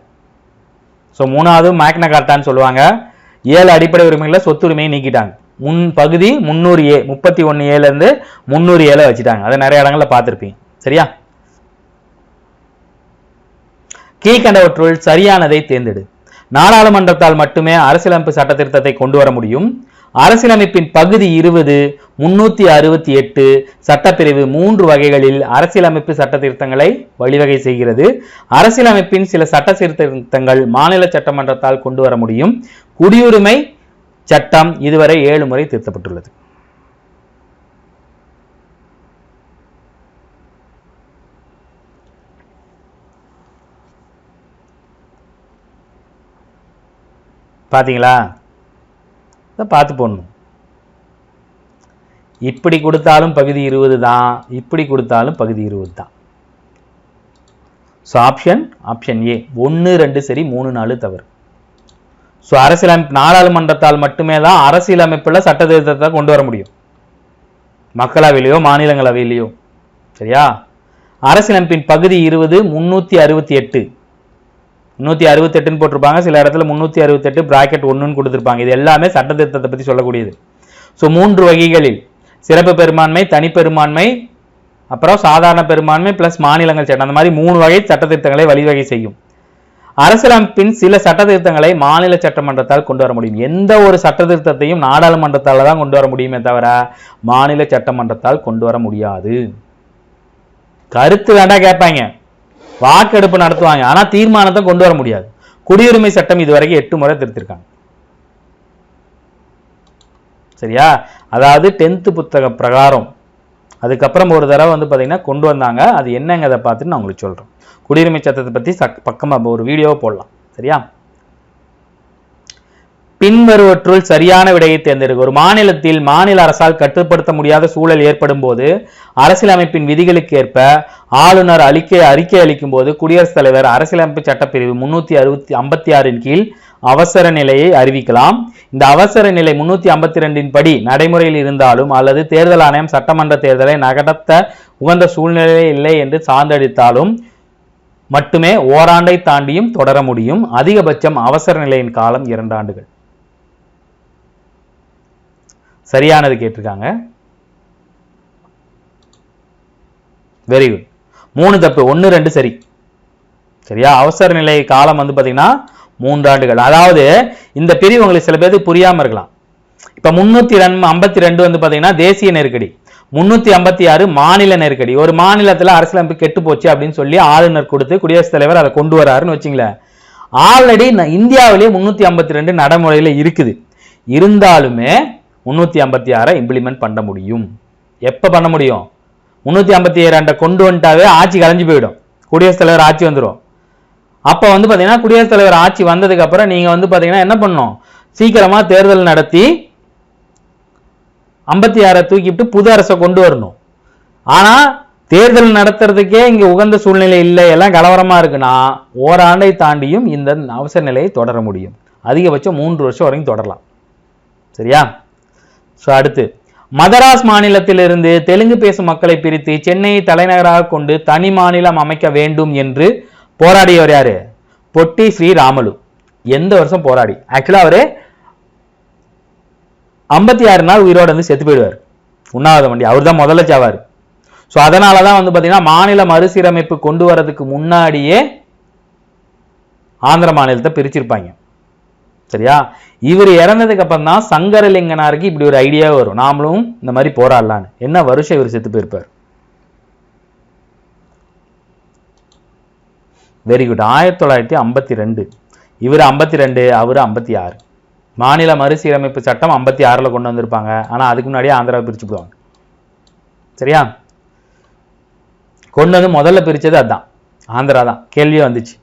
ஸோ 3வது மேக்னா கார்ட்டான்னு சொல்லுவாங்க. 7 அடிப்படை உரிமைகளை சொத்துரிமையை நீக்கிட்டாங்க. பகுதி 300A 31A இருந்து 300A வச்சுட்டாங்க. அதை நிறைய இடங்கள்ல பார்த்திருப்பீங்க. சரியா? கீழ்கண்டவற்றுள் சரியானதை தேர்ந்தெடு. நாடாளுமன்றத்தால் மட்டுமே அரசியலமைப்பு சட்ட திருத்தத்தை கொண்டு வர முடியும். அரசியலமைப்பின் பகுதி 20 368 சட்டப்பிரிவு 3 வகைகளில் அரசியலமைப்பு சட்ட திருத்தங்களை வழிவகை செய்கிறது. அரசியலமைப்பின் சில சட்ட திருத்தங்கள் மாநில சட்டமன்றத்தால் கொண்டு வர முடியும். குடியுரிமை சட்டம் இதுவரை 7 முறை திருத்தப்பட்டுள்ளது. பாத்தீங்களா? பார்த்து போடணும். இப்படி கொடுத்தாலும் பகுதி 20 தான், இப்படி கொடுத்தாலும் பகுதி 20 தான். ஸோ ஆப்ஷன் ஏ 1 2 சரி, 3 4 தவறு. ஸோ அரசியலமைப்பு நாடாளுமன்றத்தால் மட்டுமே தான் அரசியலமைப்புல சட்ட திருத்தத்தை கொண்டு வர முடியும், மக்களவையிலையோ மாநிலங்களவையிலையோ. சரியா? அரசியலமைப்பின் பகுதி 20 368 368 போட்டிருப்பாங்க. சில இடத்துல 368 பிராக்கெட் 1 கொடுத்திருப்பாங்க. இது எல்லாமே சட்ட திருத்தத்தை பத்தி சொல்லக்கூடியது. ஸோ 3 வகைகளில் சிறப்பு பெரும்பான்மை, தனிப்பெரும்பான்மை, அப்புறம் சாதாரண பெரும்பான்மை பிளஸ் மாநிலங்கள் சட்டம், அந்த மாதிரி 3 வகை சட்ட திருத்தங்களை வழிவகை செய்யும். அரசியலமைப்பின் சில சட்ட திருத்தங்களை மாநில சட்டமன்றத்தால் கொண்டு வர முடியும். எந்த ஒரு சட்ட திருத்தத்தையும் நாடாளுமன்றத்தால் தான் கொண்டு வர முடியுமே தவிர மாநில சட்டமன்றத்தால் கொண்டு வர முடியாது. கருத்து வேண்டா கேட்பாங்க, வாக்கெடுப்பு நடத்துவாங்க, ஆனா தீர்மானத்தை கொண்டு வர முடியாது. குடியுரிமை சட்டம் இதுவரைக்கும் 8 முறை திருத்திருக்காங்க. சரியா? அதாவது 10th புத்தக பிரகாரம். அதுக்கப்புறம் ஒரு தடவை பாத்தீங்கன்னா கொண்டு வந்தாங்க. அது என்னங்கிறத பார்த்துட்டு நான் உங்களுக்கு சொல்றேன். குடியுரிமை சட்டத்தை பத்தி பக்கமா ஒரு வீடியோ போடலாம். சரியா? பின்வருவற்றுள் சரியான விடையை தேர்ந்தெடுக்க. ஒரு மாநிலத்தில் மாநில அரசால் கட்டுப்படுத்த முடியாத சூழல் ஏற்படும் போது அரசியலமைப்பின் விதிகளுக்கு ஏற்ப ஆளுநர் அறிக்கை அளிக்கும் போது குடியரசுத் தலைவர் அரசியலமைப்பு சட்டப்பிரிவு 356 கீழ் அவசர நிலையை அறிவிக்கலாம். இந்த அவசர நிலை 352 படி நடைமுறையில் இருந்தாலும் அல்லது தேர்தல் ஆணையம் சட்டமன்ற தேர்தலை நடத்த உகந்த சூழ்நிலை இல்லை என்று சான்றளித்தாலும் மட்டுமே ஓராண்டை தாண்டியும் தொடர முடியும். அதிகபட்சம் அவசர நிலையின் காலம் 2 ஆண்டுகள். சரியானது கேட்டிருக்காங்க. Very good. 3 தப்பு, 1 2 சரி. சரியா? அவசர நிலை காலம் பாத்தீங்கன்னா 3 ஆண்டுகள். அதாவது இந்த பிரிவு உங்களுக்கு சில பேருக்கு புரியாம இருக்கலாம். இப்ப 352 பாத்தீங்கன்னா தேசிய நெருக்கடி, 356 மாநில நெருக்கடி. ஒரு மாநிலத்துல அரசியலமைப்பு கெட்டு போச்சு அப்படின்னு சொல்லி ஆளுநர் கொடுத்து குடியரசுத் தலைவர் அதை கொண்டு வராருன்னு வச்சுங்களேன். ஆல்ரெடி இந்தியாவிலேயே 352 நடைமுறையில இருக்குது. இருந்தாலுமே 356 இம்ப்ளிமெண்ட் பண்ண முடியும். எப்ப பண்ண முடியும்? 352 கொண்டு வந்துட்டாவே ஆட்சி கலைஞ்சு போயிடும், குடியரசுத் தலைவர் ஆட்சி வந்துடும். அப்ப பாத்தீங்கன்னா குடியரசுத் தலைவர் ஆட்சி வந்ததுக்கு அப்புறம் நீங்க பாத்தீங்கன்னா என்ன பண்ணணும்? சீக்கிரமா தேர்தல் நடத்தி 56 தூக்கிட்டு புது அரசை கொண்டு வரணும். ஆனா தேர்தல் நடத்துறதுக்கே இங்க உகந்த சூழ்நிலை இல்லை, எல்லாம் கலவரமா இருக்குன்னா ஓராண்டை தாண்டியும் இந்த அவசர நிலையை தொடர முடியும். அதிகபட்சம் 3 வருஷம் வரைக்கும் தொடரலாம். சரியா? ஸோ அடுத்து மதராஸ் மாநிலத்திலிருந்து தெலுங்கு பேசும் மக்களை பிரித்து சென்னையை தலைநகராக கொண்டு தனி மாநிலம் அமைக்க வேண்டும் என்று போராடியவர் யாரு? பொட்டி ஸ்ரீராமலு. எந்த வருஷம் போராடி? ஆக்சுவலா அவரு 56 நாள் உயிரோடு செத்து போயிடுவார், உண்ணாவிரத வண்டி. அவர் தான் முதல்ல சாவார். ஸோ அதனாலதான் பாத்தீங்கன்னா மாநில மறுசீரமைப்பு கொண்டு வரதுக்கு முன்னாடியே ஆந்திர மாநிலத்தை பிரிச்சிருப்பாங்க. சரியா? இவர் இறந்ததுக்கு அப்புறம் தான் சங்கரலிங்கனாருக்கு இப்படி ஒரு ஐடியா வரும், நாமளும் இந்த மாதிரி போராடலான்னு. என்ன வருஷம் இவர் செத்து போயிருப்பார்? Very good, 1952. இவர் 52, அவர் 56. மாநில மறுசீரமைப்பு சட்டம் 56ல கொண்டு வந்திருப்பாங்க. ஆனா அதுக்கு முன்னாடியே ஆந்திராவை பிரிச்சு போடுவாங்க. சரியா? கொண்டு வந்து முதல்ல பிரிச்சது அதுதான், ஆந்திரா தான். கேள்வியே வந்துச்சு.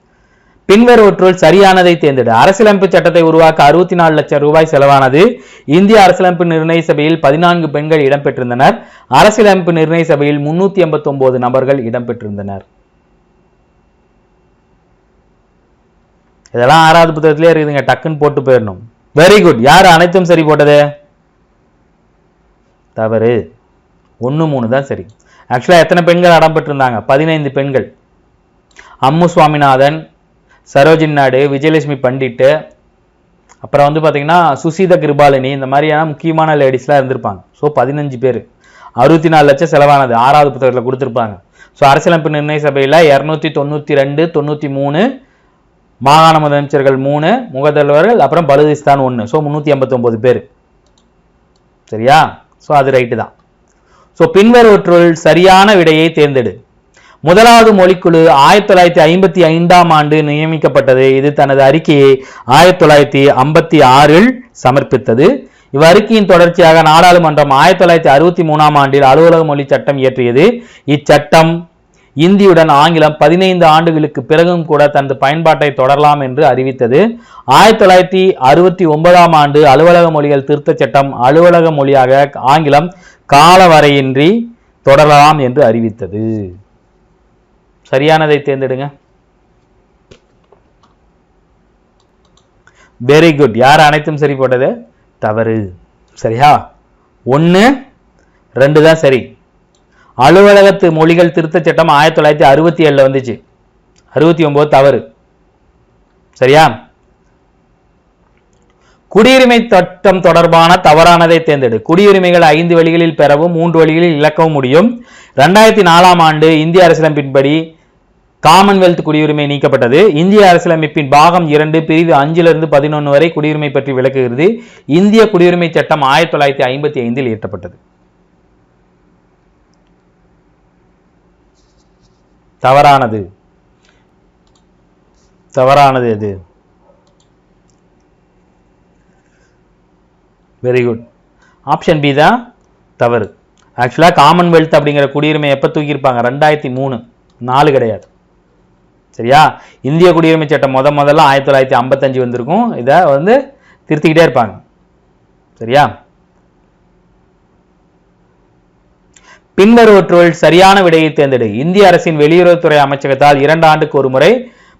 பின்வருவற்றுள் சரியானதை தேர்ந்தெடு. அரசியலமைப்பு சட்டத்தை உருவாக்க 64 லட்சம் ரூபாய் செலவானது. இந்திய அரசியலமைப்பு நிர்ணய சபையில் 14 பெண்கள் இடம்பெற்றிருந்தனர். அரசியலமைப்பு நிர்ணய சபையில் 389 நபர்கள் இடம்பெற்றிருந்தனர். இதெல்லாம் 6வது புத்தகத்திலே இருக்குதுங்க, டக்குன்னு போட்டு போயிடணும். Very good. யார் அனைத்தும் சரி போட்டது? தவறு. 1, 3 தான் சரி. ஆக்சுவலா எத்தனை பெண்கள் இடம்பெற்றிருந்தாங்க? 15 பெண்கள். அம்மு சுவாமிநாதன், சரோஜினி நாயுடு, விஜயலட்சுமி பண்டிட், அப்புறம் வந்து பார்த்தீங்கன்னா சுசீத கிருபாலினி, இந்த மாதிரியான முக்கியமான லேடிஸ்லாம் இருந்திருப்பாங்க. ஸோ 15 பேர். 64 லட்சம் செலவானது 6வது புத்தகத்தில் கொடுத்துருப்பாங்க. ஸோ அரசியலமைப்பு நிர்ணய சபையில் 292, 93, மாகாண முதலமைச்சர்கள் 3, முகதல்வர்கள், அப்புறம் பலுதிஸ்தான் 1. ஸோ 389 பேர். சரியா? ஸோ அது ரைட்டு தான். ஸோ பின்வருவற்றுள் சரியான விடையை தேர்ந்தெடு. முதலாவது மொழிக்குழு 1955ஆம் ஆண்டு நியமிக்கப்பட்டது. இது தனது அறிக்கையை 1956இல் சமர்ப்பித்தது. இவ்வறிக்கையின் தொடர்ச்சியாக நாடாளுமன்றம் 1963ஆம் ஆண்டில் அலுவலக மொழி சட்டம் இயற்றியது. இச்சட்டம் இந்தியுடன் ஆங்கிலம் 15 ஆண்டுகளுக்கு பிறகும் கூட தனது பயன்பாட்டை தொடரலாம் என்று அறிவித்தது. 1969ஆம் ஆண்டு அலுவலக மொழிகள் திருத்தச் சட்டம் அலுவலக மொழியாக ஆங்கிலம் காலவரையின்றி தொடரலாம் என்று அறிவித்தது. சரியானதை தேர்ந்தெடுங்க. Very good. யார் அனைத்தும் சரி போட்டது? தவறு. சரியா? 1, 2 தான் சரி. அலுவலகத்து மொழிகள் திருத்த சட்டம் 1967 வந்துச்சு. 69 தவறு. சரியா? குடியுரிமை சட்டம் தொடர்பான தவறானதை தேர்ந்தெடு. குடியுரிமைகள் 5 வழிகளில் பெறவும் 3 வழிகளில் இழக்கவும் முடியும். 2004ஆம் ஆண்டு இந்திய அரசியலமைப்பின்படி காமன்வெல்த் குடியுரிமை நீக்கப்பட்டது. இந்திய அரசியலமைப்பின் பாகம் 2 பிரிவு 5லிருந்து 11 வரை குடியுரிமை பற்றி விளக்குகிறது. இந்திய குடியுரிமை சட்டம் 1955இல் இயற்றப்பட்டது. தவறானது. தவறானது எது? Very good. ஆப்ஷன் பி தான் தவறு. ஆக்சுவலா காமன்வெல்த் அப்படிங்கிற குடியுரிமை எப்ப தூக்கியிருப்பாங்க? 2003. 4 கிடையாது. சரியா? இந்திய குடியுரிமை சட்டம் முதல்ல 1955 வந்திருக்கும். இதை வந்து திருத்திக்கிட்டே இருப்பாங்க. சரியா? பின்வருவற்றுள் சரியான விடையை தேர்ந்தெடு. இந்திய அரசின் வெளியுறவுத்துறை அமைச்சகத்தால் 2 ஆண்டுக்கு ஒரு முறை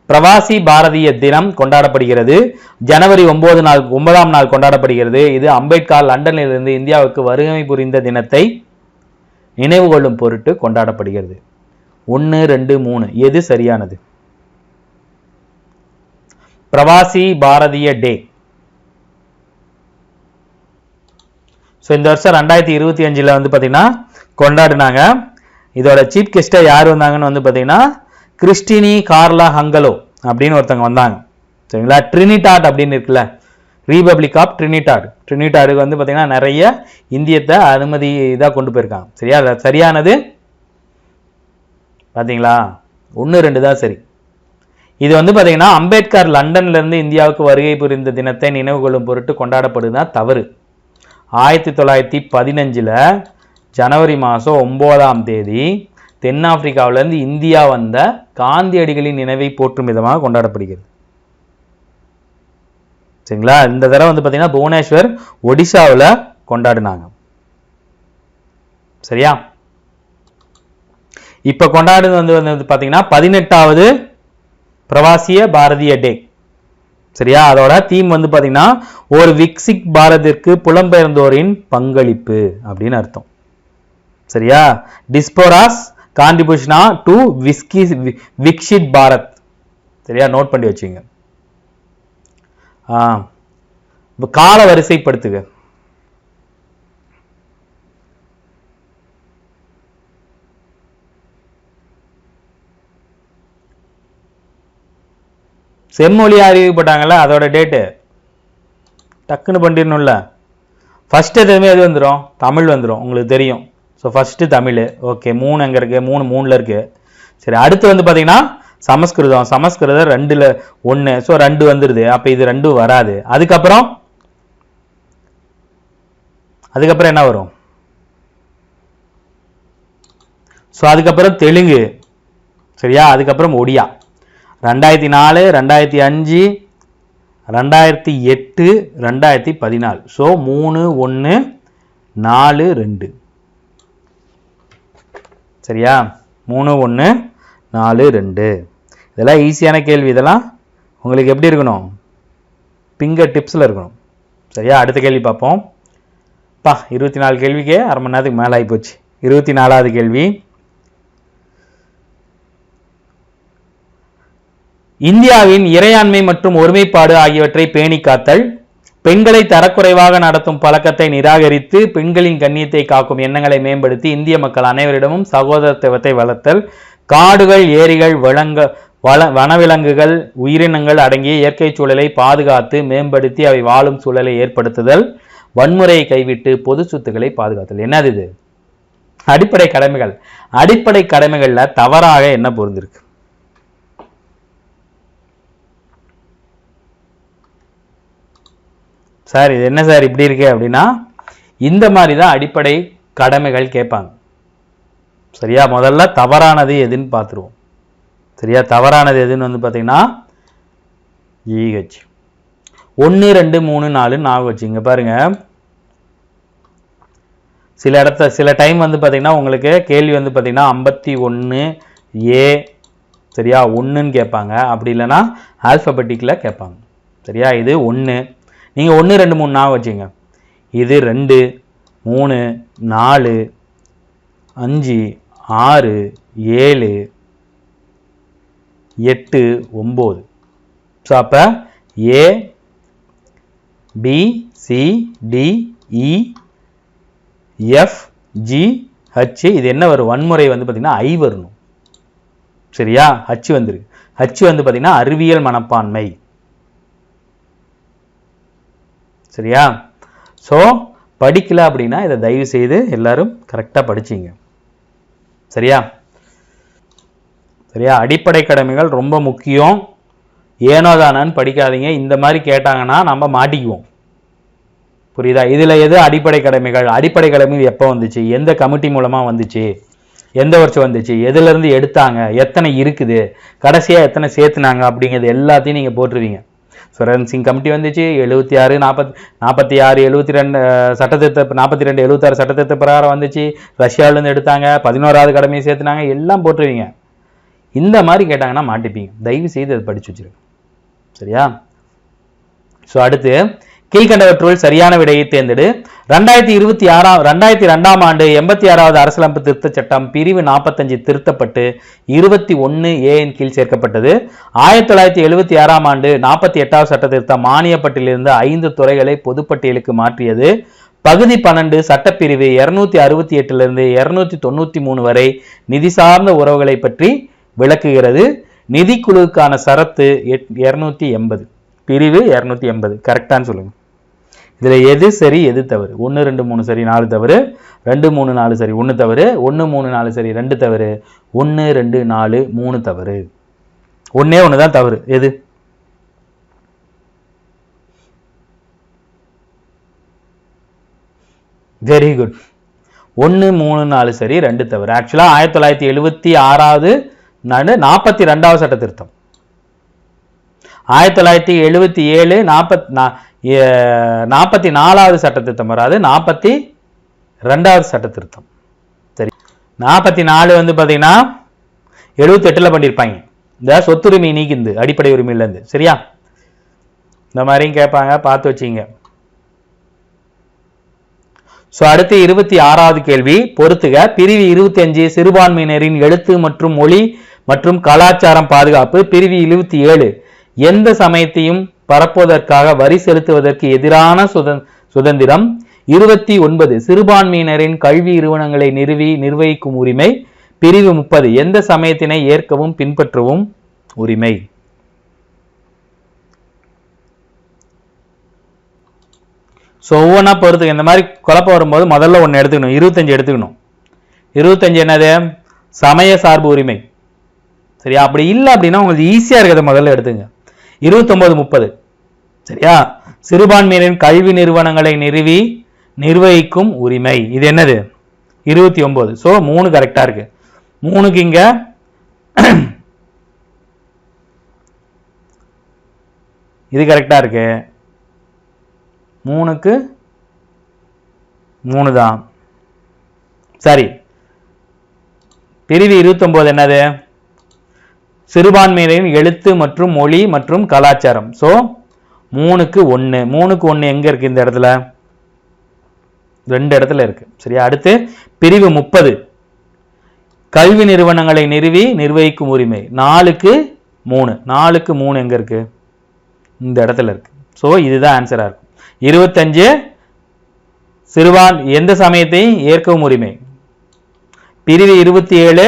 பிரவாசி பாரதிய தினம் கொண்டாடப்படுகிறது. ஜனவரி 9ஆம் நாள் கொண்டாடப்படுகிறது. இது அம்பேத்கர் லண்டனில் இருந்து இந்தியாவுக்கு வருகை புரிந்த தினத்தை நினைவு கொள்ளும் பொருட்டு கொண்டாடப்படுகிறது. 1, 2, 3 எது சரியானது? பிரவாசி பாரதிய டே. ஸோ இந்த வருஷம் 2025 வந்து பார்த்தீங்கன்னா கொண்டாடினாங்க. இதோட சீஃப் கெஸ்டா யார் வந்தாங்கன்னு வந்து பார்த்தீங்கன்னா கிறிஸ்டினி கார்லா ஹங்கலோ அப்படின்னு ஒருத்தவங்க வந்தாங்க. சரிங்களா? ட்ரினிடாட் அப்படின்னு இருக்குல்ல, ரீபப்ளிக் ஆஃப் ட்ரினிடாட். ட்ரினிடாடுக்கு வந்து பார்த்தீங்கன்னா நிறைய இந்தியத்தை அனுமதி இதாக கொண்டு போயிருக்காங்க. சரியா? சரியானது பார்த்தீங்களா? 1, 2 தான் சரி. இது வந்து பார்த்தீங்கன்னா அம்பேத்கர் லண்டன்ல இருந்து இந்தியாவுக்கு வருகை புரிந்த தினத்தை நினைவு கொள்ளும் பொருட்டு கொண்டாடப்படுதுன்னா தவறு. 1915 ஜனவரி மாதம் 9ஆம் தேதி தென்னாப்பிரிக்காவிலிருந்து இந்தியா வந்த காந்தியடிகளின் நினைவை போற்றும் விதமாக கொண்டாடப்படுகிறது. சரிங்களா? இந்த தடவை வந்து பார்த்தீங்கன்னா புவனேஸ்வர் ஒடிசாவில் கொண்டாடினாங்க. சரியா? இப்ப கொண்டாடுறது வந்து பார்த்தீங்கன்னா 18வது பிரவாசிய பாரதிய டே. சரியா? அதோட தீம் வந்து பார்த்தீங்கன்னா ஒரு விக்சிக் பாரதிற்கு புலம்பெயர்ந்தோரின் பங்களிப்பு அப்படின்னு அர்த்தம். சரியா? டிஸ்போராஸ் கான்ட்ரிபியூஷனா டு விக்ஷித் பாரத். சரியா? நோட் பண்ணி வச்சுங்க. கால வரிசைப்படுத்துக. செம்மொழியா அறிவிக்கப்பட்டாங்கல்ல, அதோட டேட்டு டக்குன்னு பண்ணிடணும்ல. ஃபர்ஸ்ட் எதுவுமே எது வந்துடும், தமிழ் வந்துடும், உங்களுக்கு தெரியும். So first Tamil. ஓகே, 3 எங்கே இருக்குது, 3 இருக்குது. சரி, அடுத்து வந்து பார்த்தீங்கன்னா சமஸ்கிருதம். சமஸ்கிருதம் 2ல் 1, ஸோ 2 வந்துடுது. அப்போ இது 2 வராது. அதுக்கப்புறம் என்ன வரும்? ஸோ அதுக்கப்புறம் தெலுங்கு. சரியா, அதுக்கப்புறம் ஒடியா. 2004, 2005, 2008, 2014. ஸோ 3, 1, 4, 2. சரியா, 3, 1, 4, 2. இதெல்லாம் ஈஸியான கேள்வி. இதெல்லாம் உங்களுக்கு எப்படி இருக்கணும், பிங்கர் டிப்ஸில் இருக்கணும். சரியா, அடுத்த கேள்வி பார்ப்போம். 24 கேள்விக்கே அரை மணி நேரத்துக்கு மேலே ஆகிப்போச்சு. 24வது கேள்வி. இந்தியாவின் இறையாண்மை மற்றும் ஒருமைப்பாடு ஆகியவற்றை பேணி காத்தல், பெண்களை தரக்குறைவாக நடத்தும் பழக்கத்தை நிராகரித்து பெண்களின் கண்ணியத்தை காக்கும் எண்ணங்களை மேம்படுத்தி இந்திய மக்கள் அனைவரிடமும் சகோதரத்துவத்தை வளர்த்தல், காடுகள், ஏரிகள், வனவிலங்குகள், உயிரினங்கள் அடங்கிய இயற்கை சூழலை பாதுகாத்து மேம்படுத்தி அவை வாழும் சூழலை ஏற்படுத்துதல், வன்முறையை கைவிட்டு பொது சொத்துக்களை பாதுகாத்தல். என்னது இது? அடிப்படை கடமைகள். அடிப்படை கடமைகள்ல தவறாக என்ன பொருந்திருக்கு? சார் இது என்ன சார் இப்படி இருக்கு அப்படின்னா, இந்த மாதிரி தான் அடிப்படை கடமைகள் கேட்பாங்க. சரியா, முதல்ல தவறானது எதுன்னு பார்த்துருவோம். சரியா, தவறானது எதுன்னு வந்து பார்த்தீங்கன்னா ஈஹெச் 1, 2, 3, 4 ஞாபகம் வச்சுங்க. பாருங்க, சில டைம் வந்து பார்த்தீங்கன்னா உங்களுக்கு கேள்வி வந்து பார்த்தீங்கன்னா 51A சரியா 1ன்னு கேட்பாங்க. அப்படி இல்லைன்னா ஆல்ஃபபெட்டிக்கில் கேட்பாங்க. சரியா, இது 1. நீங்கள் 1, 2, 3 ஞாபகம் வச்சுங்க. இது 2, 3, 4, 5, 6, 7, 8, 9. ஸோ அப்போ A, B, C, D, E, F, G, H. இது என்ன வரும்? வன்முறை வந்து பார்த்தீங்கன்னா I வரணும். சரியா, H வந்துருக்கு. H வந்து பார்த்தீங்கன்னா அறிவியல் மனப்பான்மை. சரியா, ஸோ படிக்கல அப்படின்னா இதை தயவு செய்து எல்லாரும் கரெக்டாக படிச்சிங்க. சரியா, அடிப்படை கடமைகள் ரொம்ப முக்கியம். ஏனோதானான்னு படிக்காதீங்க. இந்த மாதிரி கேட்டாங்கன்னா நம்ம மாட்டிக்குவோம். புரியுதா? இதில் எது அடிப்படை கடமைகள்? அடிப்படை கடமைகள் எப்போ வந்துச்சு, எந்த கமிட்டி மூலமாக வந்துச்சு, எந்த வருஷம் வந்துச்சு, எதுலேருந்து எடுத்தாங்க, எத்தனை இருக்குது, கடைசியாக எத்தனை சேர்த்துனாங்க அப்படிங்கிறது எல்லாத்தையும் நீங்கள் போட்டுருவீங்க. சுரன் சிங் கமிட்டி வந்துச்சு 76, 46, 72 சட்டத்திருத்த 42, 76 சட்டத்திருத்த பிரகாரம் வந்துச்சு. ரஷ்யாவிலேருந்து எடுத்தாங்க, 11வது கடமையை சேர்த்துனாங்க, எல்லாம் போட்டுருவீங்க. இந்த மாதிரி கேட்டாங்கன்னா மாட்டிப்பீங்க. தயவு செய்து அதை படிச்சு வச்சிருங்க. சரியா, ஸோ அடுத்து கீழ்கண்டவற்றுள் சரியான விடையை தேர்ந்தெடு. 2002ஆம் ஆண்டு 86வது அரசியலமைப்பு திருத்த சட்டம் பிரிவு 45 திருத்தப்பட்டு 21A கீழ் சேர்க்கப்பட்டது. 1976ஆம் ஆண்டு 48வது சட்ட திருத்தம் மானியப்பட்டிலிருந்து 5 துறைகளை பொதுப்பட்டியலுக்கு மாற்றியது. பகுதி 12 சட்டப்பிரிவு 268 293 வரை நிதி சார்ந்த உறவுகளை பற்றி விளக்குகிறது. நிதிக்குழுவுக்கான சரத்து 280, பிரிவு 280. கரெக்டான்னு சொல்லுங்க. இதுல எது சரி எது தவறு? 1, 2, 3 சரி 4 தவறு, 2, 3, 4 சரி 1 தவறு, 1, 3, 4 சரி 2 தவறு, 1, 2, 4, 3 தவறு. ஒன்னே ஒன்று தான் தவறு. எது? Very good. 1, 3, 4 சரி 2 தவறு. ஆக்சுவலா 1976வது 42வது சட்ட திருத்தம், 1977 44வது சட்ட திருத்தம் வராது, 42வது சட்ட திருத்தம். சரி, 44 வந்து பார்த்தீங்கன்னா 78ல் பண்ணியிருப்பாங்க. இந்த சொத்துரிமை நீக்கிந்து அடிப்படை உரிமையிலேருந்து. சரியா, இந்த மாதிரியும் கேட்பாங்க, பார்த்து வச்சிங்க. ஸோ அடுத்து 26வது கேள்வி பொறுத்துக. பிரிவு 25 சிறுபான்மையினரின் எழுத்து மற்றும் மொழி மற்றும் கலாச்சாரம் பாதுகாப்பு. பிரிவு 27 எந்த சமயத்தையும் பரப்புவதற்காக வரி செலுத்துவதற்கு எதிரான சுதந்திரம். 29 சிறுபான்மையினரின் கல்வி நிறுவனங்களை நிர்வகிக்கும் உரிமை. பிரிவு 30 எந்த சமயத்தினை ஏற்கவும் பின்பற்றவும் உரிமை. ஸோ ஒவ்வொன்றா பொறுத்துக்கு இந்த மாதிரி குழப்பம் வரும்போது முதல்ல ஒன்று எடுத்துக்கணும், 25 எடுத்துக்கணும். 25 என்னது? சமய சார்பு உரிமை. சரியா? அப்படி இல்லை அப்படின்னா உங்களுக்கு ஈஸியா இருக்கிறத முதல்ல எடுத்துங்க. 29 30. சரியா? சிறுபான்மையினரின் கல்வி நிறுவனங்களை நிர்வகிக்கும் உரிமை. இது என்னது? 29. ஸோ 3 கரெக்டா இருக்கு. 3க்கு இங்க இது கரெக்டா இருக்கு. 3க்கு 3 தான். சரி, பிரிவு 29 என்னது? சிறுபான்மையினரின் எழுத்து மற்றும் மொழி மற்றும் கலாச்சாரம். ஸோ 3க்கு 1. 3க்கு 1 எங்க இருக்கு? இந்த இடத்துல 2 இடத்துல இருக்கு. சரியா? அடுத்து பிரிவு 30 கல்வி நிறுவனங்களை நிர்வகிக்கும் உரிமை. 4க்கு 3. 4க்கு 3 எங்க இருக்கு? இந்த இடத்துல இருக்கு. ஸோ இதுதான் ஆன்சரா இருக்கும். 25 எந்த சமயத்தையும் ஏற்கவும் உரிமை. பிரிவு 27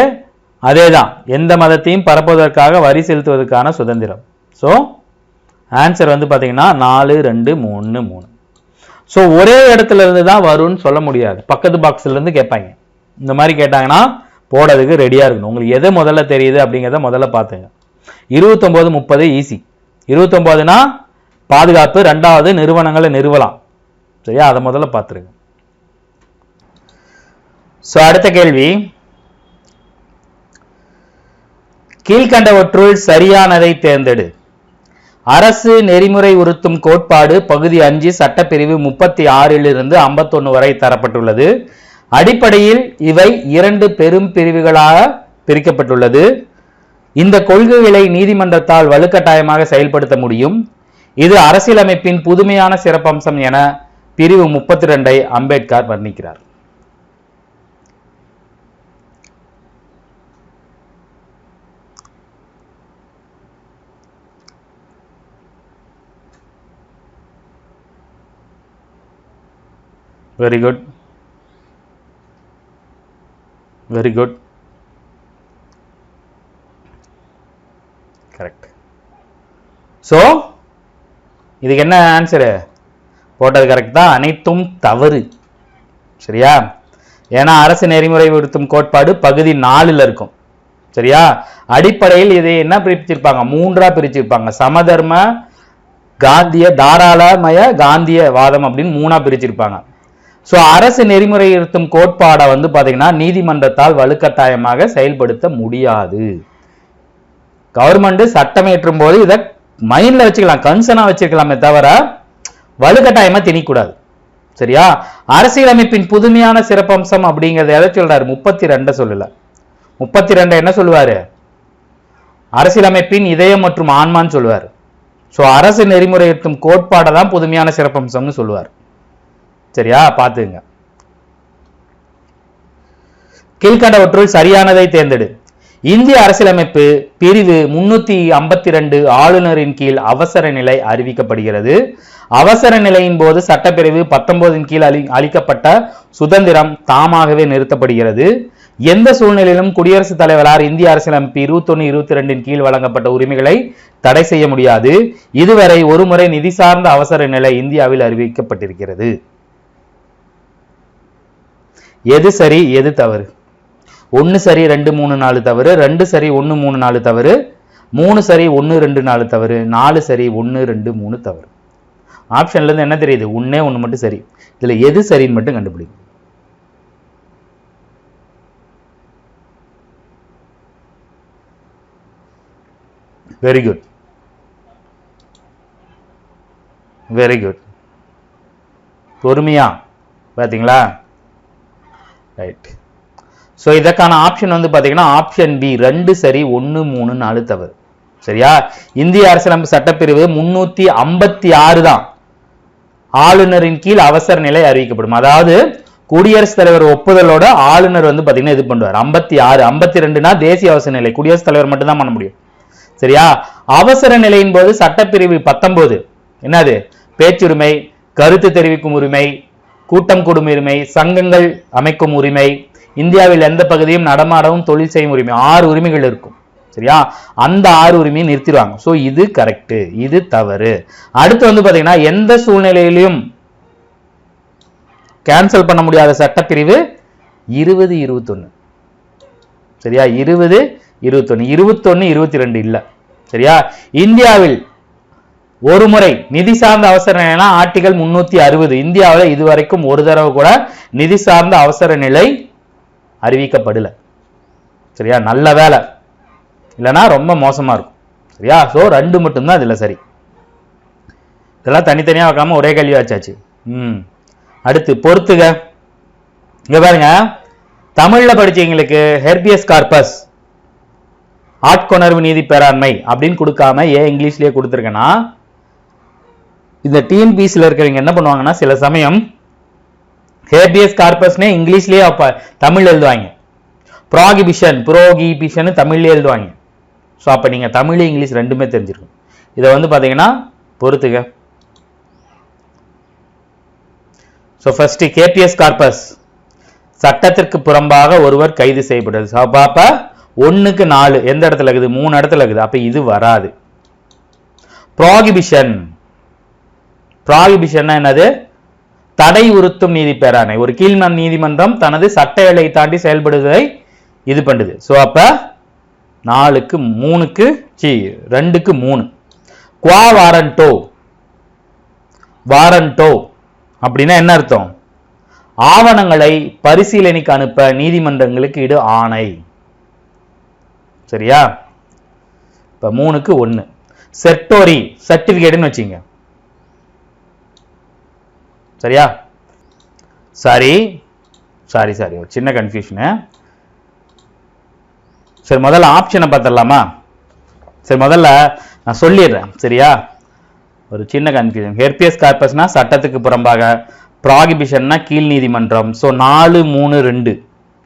அதேதான், எந்த மதத்தையும் பரப்புவதற்காக வரி செலுத்துவதற்கான சுதந்திரம். ஸோ ஆன்சர் வந்து பாத்தீங்கன்னா 4 2 3 3. ஸோ ஒரே இடத்துல இருந்து தான் வரும்னு சொல்ல முடியாது, பக்கத்து பாக்ஸ்ல இருந்து கேட்பாங்க. இந்த மாதிரி கேட்டாங்கன்னா போடுறதுக்கு ரெடியா இருக்கணும். உங்களுக்கு எது முதல்ல தெரியுது அப்படிங்கிறத முதல்ல பார்த்துங்க. 29 30 ஈஸி. 29னா பாதுகாப்பு, 2வது நிறுவனங்களை நிறுவலாம். சரியா? அதை முதல்ல பார்த்துருங்க. ஸோ அடுத்த கேள்வி, கீழ்கண்டவற்றுள் சரியானதை தேர்ந்தெடு. அரசு நெறிமுறை உறுத்தும் கோட்பாடு பகுதி 5 சட்டப்பிரிவு 36 51 வரை தரப்பட்டுள்ளது. அடிப்படையில் இவை 2 பெரும் பிரிவுகளாக பிரிக்கப்பட்டுள்ளது. இந்த கொள்கைகளை நீதிமன்றத்தால் வலுக்கட்டாயமாக செயல்படுத்த முடியும். இது அரசியலமைப்பின் புதுமையான சிறப்பம்சம் என பிரிவு 32 அம்பேத்கர் வர்ணிக்கிறார். Very good, very good, correct. So இதுக்கு என்ன ஆன்சரு? போட்டது கரெக்ட் தான், அனைத்தும் தவறு. சரியா? ஏன்னா அரசு நெறிமுறை உறுத்தும் கோட்பாடு பகுதி 4ல் இருக்கும். சரியா? அடிப்படையில் இதை என்ன பிரிச்சிருப்பாங்க? 3ஆ பிரிச்சிருப்பாங்க. சமதர்ம காந்திய தாராளமய காந்திய வாதம் அப்படின்னு 3ஆ பிரிச்சிருப்பாங்க. சோ அரசு நெறிமுறை உறுத்தும் கோட்பாடை வந்து பாத்தீங்கன்னா நீதிமன்றத்தால் வலுக்கட்டாயமாக செயல்படுத்த முடியாது. கவர்மெண்ட் சட்டம் ஏற்றும் போது இதை மைண்ட்ல வச்சுக்கலாம், கன்சர்னா வச்சிருக்கலாமே தவிர வலுக்கட்டாயமா திணிக்கூடாது. சரியா? அரசியலமைப்பின் புதுமையான சிறப்பம்சம் அப்படிங்கறத எதை சொல்றாரு? 32 சொல்லல. 32 என்ன சொல்லுவாரு? அரசியலமைப்பின் இதயம் மற்றும் ஆன்மான்னு சொல்லுவார். சோ அரசு நெறிமுறை உறுத்தும் கோட்பாடை தான் புதுமையான சிறப்பம்சம்னு சொல்லுவார். சரியா? பாத்துங்க. கீழ்கண்டவற்றுள் சரியானதை தேர்ந்தெடு. இந்திய அரசியலமைப்பு பிரிவு 352 ஆளுநரின் கீழ் அவசர நிலை அறிவிக்கப்படுகிறது. அவசர நிலையின் போது சட்டப்பிரிவு 19 கீழ் அளிக்கப்பட்ட சுதந்திரம் தாமாகவே நிறுத்தப்படுகிறது. எந்த சூழ்நிலையிலும் குடியரசுத் தலைவரால் இந்திய அரசியலமைப்பு 21 22 கீழ் வழங்கப்பட்ட உரிமைகளை தடை செய்ய முடியாது. இதுவரை ஒருமுறை நிதி சார்ந்த அவசர நிலை இந்தியாவில் அறிவிக்கப்பட்டிருக்கிறது. எது சரி எது தவறு? 1 சரி 2 3 4 தவறு, 2 சரி 1 3 4 தவறு, 3 சரி 1 2 4 தவறு, 4 சரி 1 2 3 தவறு. ஆப்ஷன்ல இருந்து என்ன தெரியுது? 1 1 மட்டும் சரி. இதுல எது சரின்னு மட்டும் கண்டுபிடிங்க. Very good, very good. பொறுமையா பாத்தீங்களா? ரைட். சோ இதற்கான ஆப்ஷன் வந்து பாத்தீங்கன்னா ஆப்ஷன் பி, 2 சரி 1 3 4 தவறு. சரியா? இந்திய அரசியலமைப்பு சட்டப்பிரிவு 356 தான் ஆளுநரின் கீழ் அவசர நிலை அறிவிக்கப்படும். அதாவது குடியரசுத் தலைவர் ஒப்புதலோட ஆளுநர் வந்து பாத்தீங்கன்னா இது பண்ணுவார். 56 52னா தேசிய அவசர நிலை, குடியரசுத் தலைவர் மட்டும் தான் பண்ண முடியும். சரியா? அவசர நிலையின் போது சட்டப்பிரிவு 19 என்னது? பேச்சுரிமை, கருத்து தெரிவிக்கும் உரிமை, கூட்டம் கூடும் உரிமை, சங்கங்கள் அமைக்கும் உரிமை, இந்தியாவில் எந்த பகுதியும் நடமாடவும் தொழில் செய்யும் உரிமை, 6 உரிமைகள் இருக்கும். சரியா? அந்த 6 உரிமையை நிறுத்திடுவாங்க. சோ இது கரெக்ட், இது தவறு. அடுத்து வந்து பாத்தீங்கன்னா எந்த சூழ்நிலையிலும் கேன்சல் பண்ண முடியாத சட்டப்பிரிவு 20, 21. சரியா? 20, 21, 21, 22 இல்ல. சரியா? இந்தியாவில் ஒரு முறை நிதி சார்ந்த அவசர நிலைனா ஆர்டிகல் 360. இந்தியாவில் இதுவரைக்கும் ஒரு தடவை கூட நிதி சார்ந்த அவசர நிலை அறிவிக்கப்படல. சரியா? நல்ல வேலை, இல்லைன்னா ரொம்ப மோசமா இருக்கும். சரியா? சோ 2 மட்டும்தான் இதுல சரி. இதெல்லாம் தனித்தனியா வைக்காம ஒரே கேள்வி வச்சாச்சு. அடுத்து பொறுத்துக. இங்க பாருங்க, தமிழ்ல படிச்சவங்களுக்கு ஹெர்பியஸ் கார்பஸ் ஆட்கொணர்வு நீதி பேராண்மை அப்படின்னு கொடுக்காம ஏன் இங்கிலீஷ்லயே கொடுத்துருக்கேன்னா, இந்த டிஎன்பிசில இருக்கிறவங்க என்ன பண்ணுவாங்கன்னா, சில சமயம் ஹேபியஸ் கார்பஸ்னே இங்கிலீஷ்லயே தமிழ்ல எழுதுவாங்க, புரோகிபிஷன் தமிழ்லயே எழுதுவாங்க. ஸோ அப்ப நீங்க தமிழ் இங்கிலீஷ் ரெண்டுமே தெரிஞ்சிருக்கும். இதை வந்து பாத்தீங்கன்னா பொறுத்துக. ஸோ ஃபர்ஸ்ட் கேபிஎஸ் கார்பஸ், சட்டத்திற்கு புறம்பாக ஒருவர் கைது செய்யப்படுது. அப்ப 1க்கு 4 எந்த இடத்துல இருக்குது? 3 இடத்துல இருக்குது. அப்ப இது வராது. ப்ராகிபிஷன் என்னது? தடை உறுத்தும் நீதி பேராணை. ஒரு கீழ் நீதிமன்றம் தனது சட்ட எல்லை தாண்டி செயல்படுவதை இது பண்ணுது. சோ அப்ப 2க்கு 3. குவா வாரண்டோ அப்படின்னா என்ன அர்த்தம்? ஆவணங்களை பரிசீலனைக்கு அனுப்ப நீதிமன்றங்களுக்கு இடு ஆணை. சரியா? இப்ப 3க்கு 1. செர்டோரி சர்டிபிகேட்னு வச்சுங்க. சரியா? சாரி ஒரு சின்ன கன்ஃபியூஷன். சரி, முதல்ல ஆப்ஷனை பார்த்துடலாமா? சரி, முதல்ல நான் சொல்லிடுறேன். சரியா? ஒரு சின்ன கன்ஃபியூஷன். ஹெர்பியஸ் கார்பஸ்னா சட்டத்துக்கு புறம்பாக, ப்ராகிபிஷன்னா கீழ் நீதிமன்றம். ஸோ 4, 3, 2.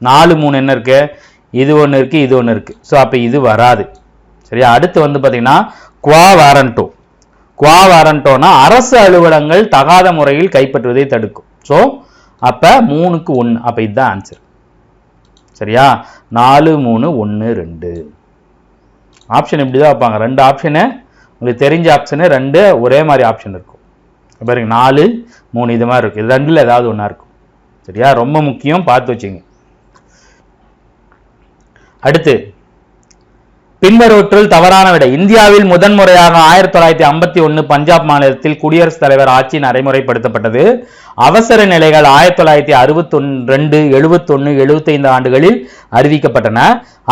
4, 3 என்ன இருக்கு? இது ஒன்று இருக்கு, இது ஒன்று இருக்கு. ஸோ அப்போ இது வராது. சரியா? அடுத்து வந்து பார்த்தீங்கன்னா குவா வாரண்டோனா அரசு அலுவலகங்கள் தகாத முறையில் கைப்பற்றுவதை தடுக்கும். ஸோ அப்ப 3க்கு 1. அப்ப இதுதான் ஆன்சர். சரியா? 4, 3, 1, 2. ஆப்ஷன் இப்படிதான் வைப்பாங்க. 2 ஆப்ஷனு உங்களுக்கு தெரிஞ்ச ஆப்ஷனு, 2 ஒரே மாதிரி ஆப்ஷன் இருக்கும். பாருங்க, 4, 3 இது மாதிரி இருக்கு. இது 2ல ஏதாவது ஒன்றா இருக்கும். சரியா? ரொம்ப முக்கியம், பார்த்து வச்சுங்க. அடுத்து பின்வருவற்றுள் தவறான விடை. இந்தியாவில் முதன்முறையாக 1951 பஞ்சாப் மாநிலத்தில் குடியரசுத் தலைவர் ஆட்சி நடைமுறைப்படுத்தப்பட்டது. அவசர நிலைகள் 1962, 71, 75 ஆண்டுகளில் அறிவிக்கப்பட்டன.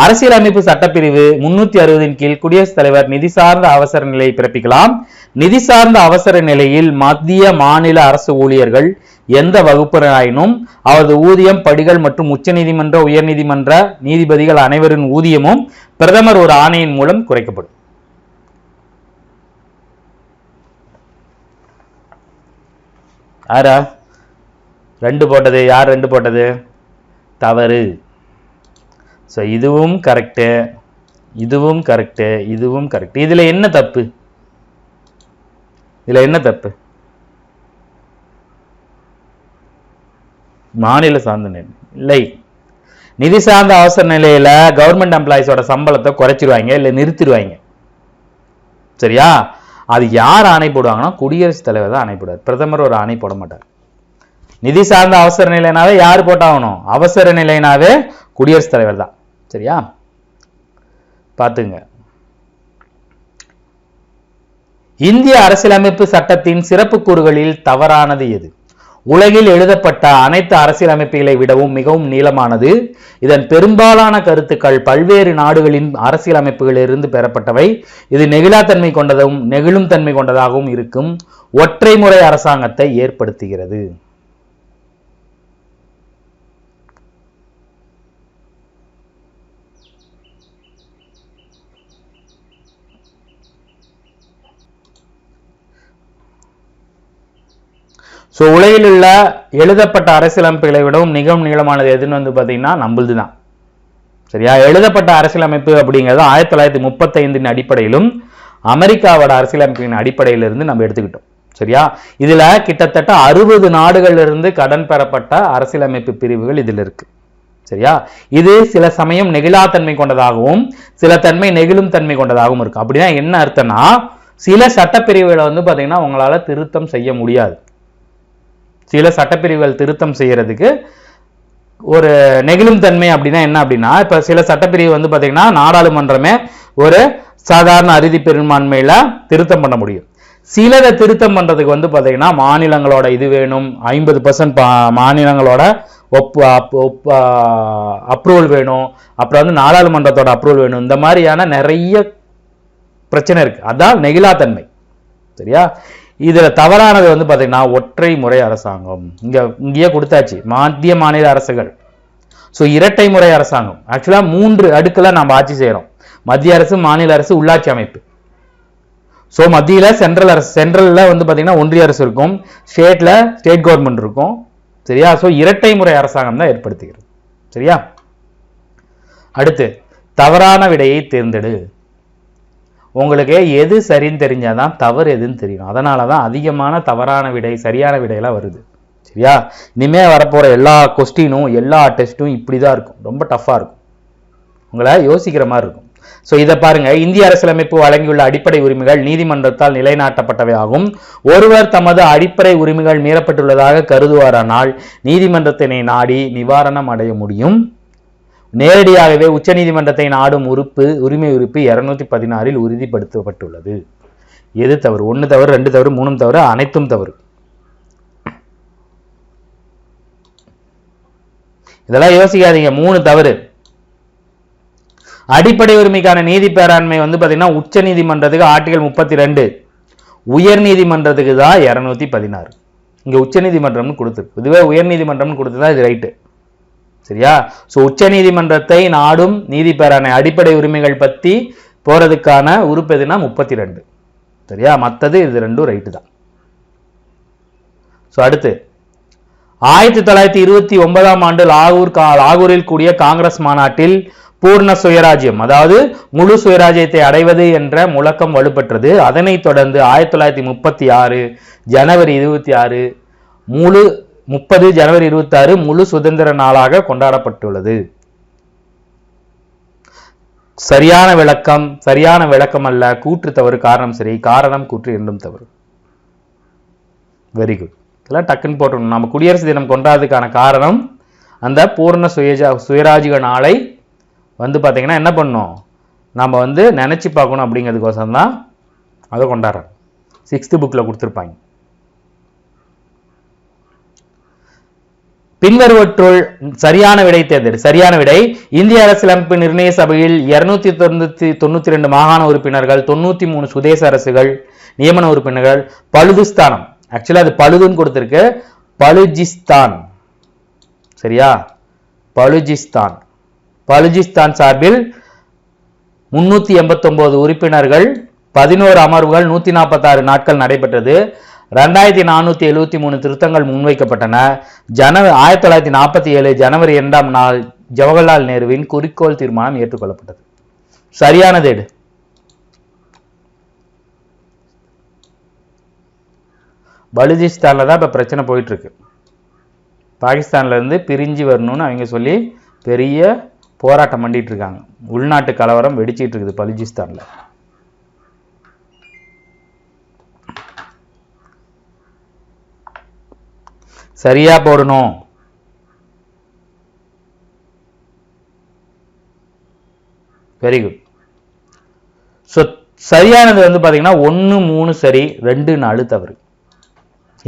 அரசியலமைப்பு சட்டப்பிரிவு 360 கீழ் குடியரசுத் தலைவர் நிதி சார்ந்த அவசர நிலையை பிறப்பிக்கலாம். நிதி சார்ந்த அவசர நிலையில் மத்திய மாநில அரசு ஊழியர்கள் எந்த வகுப்பினராயினும் அவரது ஊதியம், படிகள் மற்றும் உச்ச நீதிமன்ற, உயர் நீதிமன்ற நீதிபதிகள் அனைவரின் ஊதியமும் பிரதமர் ஒரு ஆணையின் மூலம் குறைக்கப்படும். யாரா 2 போட்டது? யார் 2 போட்டது? தவறு. சோ இதுவும் கரெக்ட், இதுவும் கரெக்ட், இதுவும் கரெக்ட். இதுல என்ன தப்பு? மாநில சார்ந்த நிலை இல்லை. நிதி சார்ந்த அவசர நிலையில கவர்மெண்ட் எம்ப்ளாயிஸோட சம்பளத்தை குறைச்சிருவாங்க, இல்ல நிறுத்திடுவாங்க. சரியா? அது யார் ஆணை போடுவாங்கன்னா குடியரசுத் தலைவர் தான் ஆணை போடுவார். பிரதமர் ஒரு ஆணை போட மாட்டார். நிதி சார்ந்த அவசர நிலைனாவே யார் போட்டாகணும்? அவசர நிலைனாவே குடியரசுத் தலைவர் தான். சரியா? பாத்துங்க. இந்திய அரசியலமைப்பு சட்டத்தின் சிறப்பு கூறுகளில் தவறானது எது? உலகில் எழுதப்பட்ட அனைத்து அரசியலமைப்புகளை விடவும் மிகவும் நீளமானது. இதன் பெரும்பாலான கருத்துக்கள் பல்வேறு நாடுகளின் அரசியலமைப்புகளிலிருந்து பெறப்பட்டவை. இது நெகிழாத்தன்மை கொண்டதும் நெகிழும் தன்மை கொண்டதாகவும் இருக்கும். ஒற்றை முறை அரசாங்கத்தை ஏற்படுத்துகிறது. ஸோ உலகில் உள்ள எழுதப்பட்ட அரசியலமைப்புகளை விடவும் மிகவும் நீளமானது எதுன்னு வந்து பார்த்தீங்கன்னா நம்மளுது தான். சரியா? எழுதப்பட்ட அரசியலமைப்பு அப்படிங்கிறது 1935 அடிப்படையிலும் அமெரிக்காவோட அரசியலமைப்பின் அடிப்படையிலிருந்து நம்ம எடுத்துக்கிட்டோம். சரியா? இதுல கிட்டத்தட்ட 60 நாடுகளிலிருந்து கடன் பெறப்பட்ட அரசியலமைப்பு பிரிவுகள் இதில் இருக்கு. சரியா? இது சில சமயம் நெகிழாத்தன்மை கொண்டதாகவும் சில தன்மை நெகிழும் தன்மை கொண்டதாகவும் இருக்கு. அப்படின்னா என்ன அர்த்தம்னா, சில சட்டப்பிரிவுகளை வந்து பாத்தீங்கன்னா உங்களால திருத்தம் செய்ய முடியாது. சில சட்டப்பிரிவுகள் திருத்தம் செய்யறதுக்கு ஒரு நெகிழும் தன்மை அப்படின்னா என்ன அப்படின்னா, இப்ப சில சட்டப்பிரிவு வந்து பாத்தீங்கன்னா நாடாளுமன்றமே ஒரு சாதாரண அறுதி பெரும்பான்மையில திருத்தம் பண்ண முடியும். சிலரை திருத்தம் பண்றதுக்கு வந்து பாத்தீங்கன்னா மாநிலங்களோட இது வேணும், 50% மாநிலங்களோட அப்ரூவல் வேணும், அப்புறம் வந்து நாடாளுமன்றத்தோட அப்ரூவல் வேணும். இந்த மாதிரியான நிறைய பிரச்சனை இருக்கு. அதான் நெகிழாத்தன்மை. சரியா? இதுல தவறானது வந்து பாத்தீங்கன்னா ஒற்றை முறை அரசாங்கம். இங்கேயே கொடுத்தாச்சு, மத்திய மாநில அரசுகள். ஸோ இரட்டை முறை அரசாங்கம். ஆக்சுவலா 3 அடுக்குல நம்ம ஆட்சி செய்யறோம். மத்திய அரசு, மாநில அரசு, உள்ளாட்சி அமைப்பு. ஸோ மத்தியில சென்ட்ரல்ல வந்து பாத்தீங்கன்னா ஒன்றிய அரசு இருக்கும், ஸ்டேட்ல ஸ்டேட் கவர்மெண்ட் இருக்கும். சரியா? ஸோ இரட்டை முறை அரசாங்கம் தான் ஏற்படுத்துகிறது. சரியா? அடுத்து தவறான விடையை தேர்ந்தெடு. உங்களுக்கு எது சரின்னு தெரிஞ்சாதான் தவறு எதுன்னு தெரியும். அதனாலதான் அதிகமான தவறான விடை சரியான விடையெல்லாம் வருது. சரியா? இனிமே வரப்போற எல்லா கொஸ்டினும் எல்லா டெஸ்ட்டும் இப்படிதான் இருக்கும். ரொம்ப டஃபா இருக்கும், உங்களை யோசிக்கிற மாதிரி இருக்கும். ஸோ இதை பாருங்க, இந்திய அரசியலமைப்பு வழங்கியுள்ள அடிப்படை உரிமைகள் நீதிமன்றத்தால் நிலைநாட்டப்பட்டவை ஆகும். ஒருவர் தமது அடிப்படை உரிமைகள் மீறப்பட்டுள்ளதாக கருதுவாரானால் நீதிமன்றத்தினை நாடி நிவாரணம் அடைய முடியும். நேரடியாகவே உச்ச நீதிமன்றத்தை நாடும் உரிமை உறுப்பு 216 உறுதிப்படுத்தப்பட்டுள்ளது. எது தவறு? 1 தவறு, 2 தவறு, 3 தவறு, அனைத்தும் தவறு. இதெல்லாம் யோசிக்காதீங்க. 3 தவறு. அடிப்படை உரிமைக்கான நீதி பேராண்மை வந்து பாத்தீங்கன்னா உச்ச நீதிமன்றத்துக்கு ஆர்டிகல் 32, உயர் நீதிமன்றத்துக்கு தான் 216. இங்க உச்ச நீதிமன்றம்னு கொடுத்துருக்கு, இதுவே உயர் நீதிமன்றம்னு கொடுத்ததா இது ரைட்டு. சரியா? சோ உச்ச நீதிமன்றத்தை நாடும் நீதி பேராணை அடிப்படை உரிமைகள் பத்தி போறதுக்கான உறுப்பு எதுனா 32. சரியா? மத்தது இது ரெண்டும் ரைட்டு தான். சோ அடுத்து 1929ஆம் ஆண்டு லாகூரில் கூடிய காங்கிரஸ் மாநாட்டில் பூர்ண சுயராஜ்யம், அதாவது முழு சுயராஜ்யத்தை அடைவது என்ற முழக்கம் வலுப்பெற்றது. அதனைத் தொடர்ந்து 1936 ஜனவரி 26 முழு சுதந்திர நாளாக கொண்டாடப்பட்டுள்ளது. சரியான விளக்கம் அல்ல, கூற்று தவறு, காரணம் சரி, காரணம் கூற்று இரண்டும் தவறு. Very good. இதெல்லாம் டக்குன்னு போட்டணும். நம்ம குடியரசு தினம் கொண்டாடுறதுக்கான காரணம் அந்த பூர்ண சுயராஜ்ய நாளை வந்து பாத்தீங்கன்னா என்ன பண்ணணும், நம்ம வந்து நினைச்சு பார்க்கணும் அப்படிங்கிறதுக்கோசம் தான் அதை கொண்டாடுறோம். 6th புக்ல கொடுத்துருப்பாங்க. பின்வருவற்றுள் சரியான விடை தேர்ந்தெடு. சரியான விடை, இந்திய அரசியலமைப்பு நிர்ணய சபையில் 292 மாகாண உறுப்பினர்கள், 93 சுதேச அரசுகள், நியமன உறுப்பினர்கள், பலுதிஸ்தானம், ஆக்சுவலா அது பலுதுன்னு கொடுத்திருக்கு, பலுஜிஸ்தான். சரியா? பலுஜிஸ்தான் சார்பில் 389 உறுப்பினர்கள், 11 அமர்வுகள், 146 நாட்கள் நடைபெற்றது. 2473 திருத்தங்கள் முன்வைக்கப்பட்டன. 1947 ஜனவரி 2ஆம் நாள் ஜவஹர்லால் நேருவின் குறிக்கோள் தீர்மானம் ஏற்றுக்கொள்ளப்பட்டது. சரியானது எடு. பலுஜிஸ்தான்ல தான் இப்ப பிரச்சனை போயிட்டு இருக்கு. பாகிஸ்தான்ல இருந்து பிரிஞ்சு வரணும்னு அவங்க சொல்லி பெரிய போராட்டம் பண்ணிட்டு இருக்காங்க. உள்நாட்டு கலவரம் வெடிச்சிட்டு இருக்குது பலுஜிஸ்தான்ல. சரியா போடணும். Very good. சோ சரியானது வந்து பாத்தீங்கன்னா 1, 3 சரி, 2, 4 தவறு.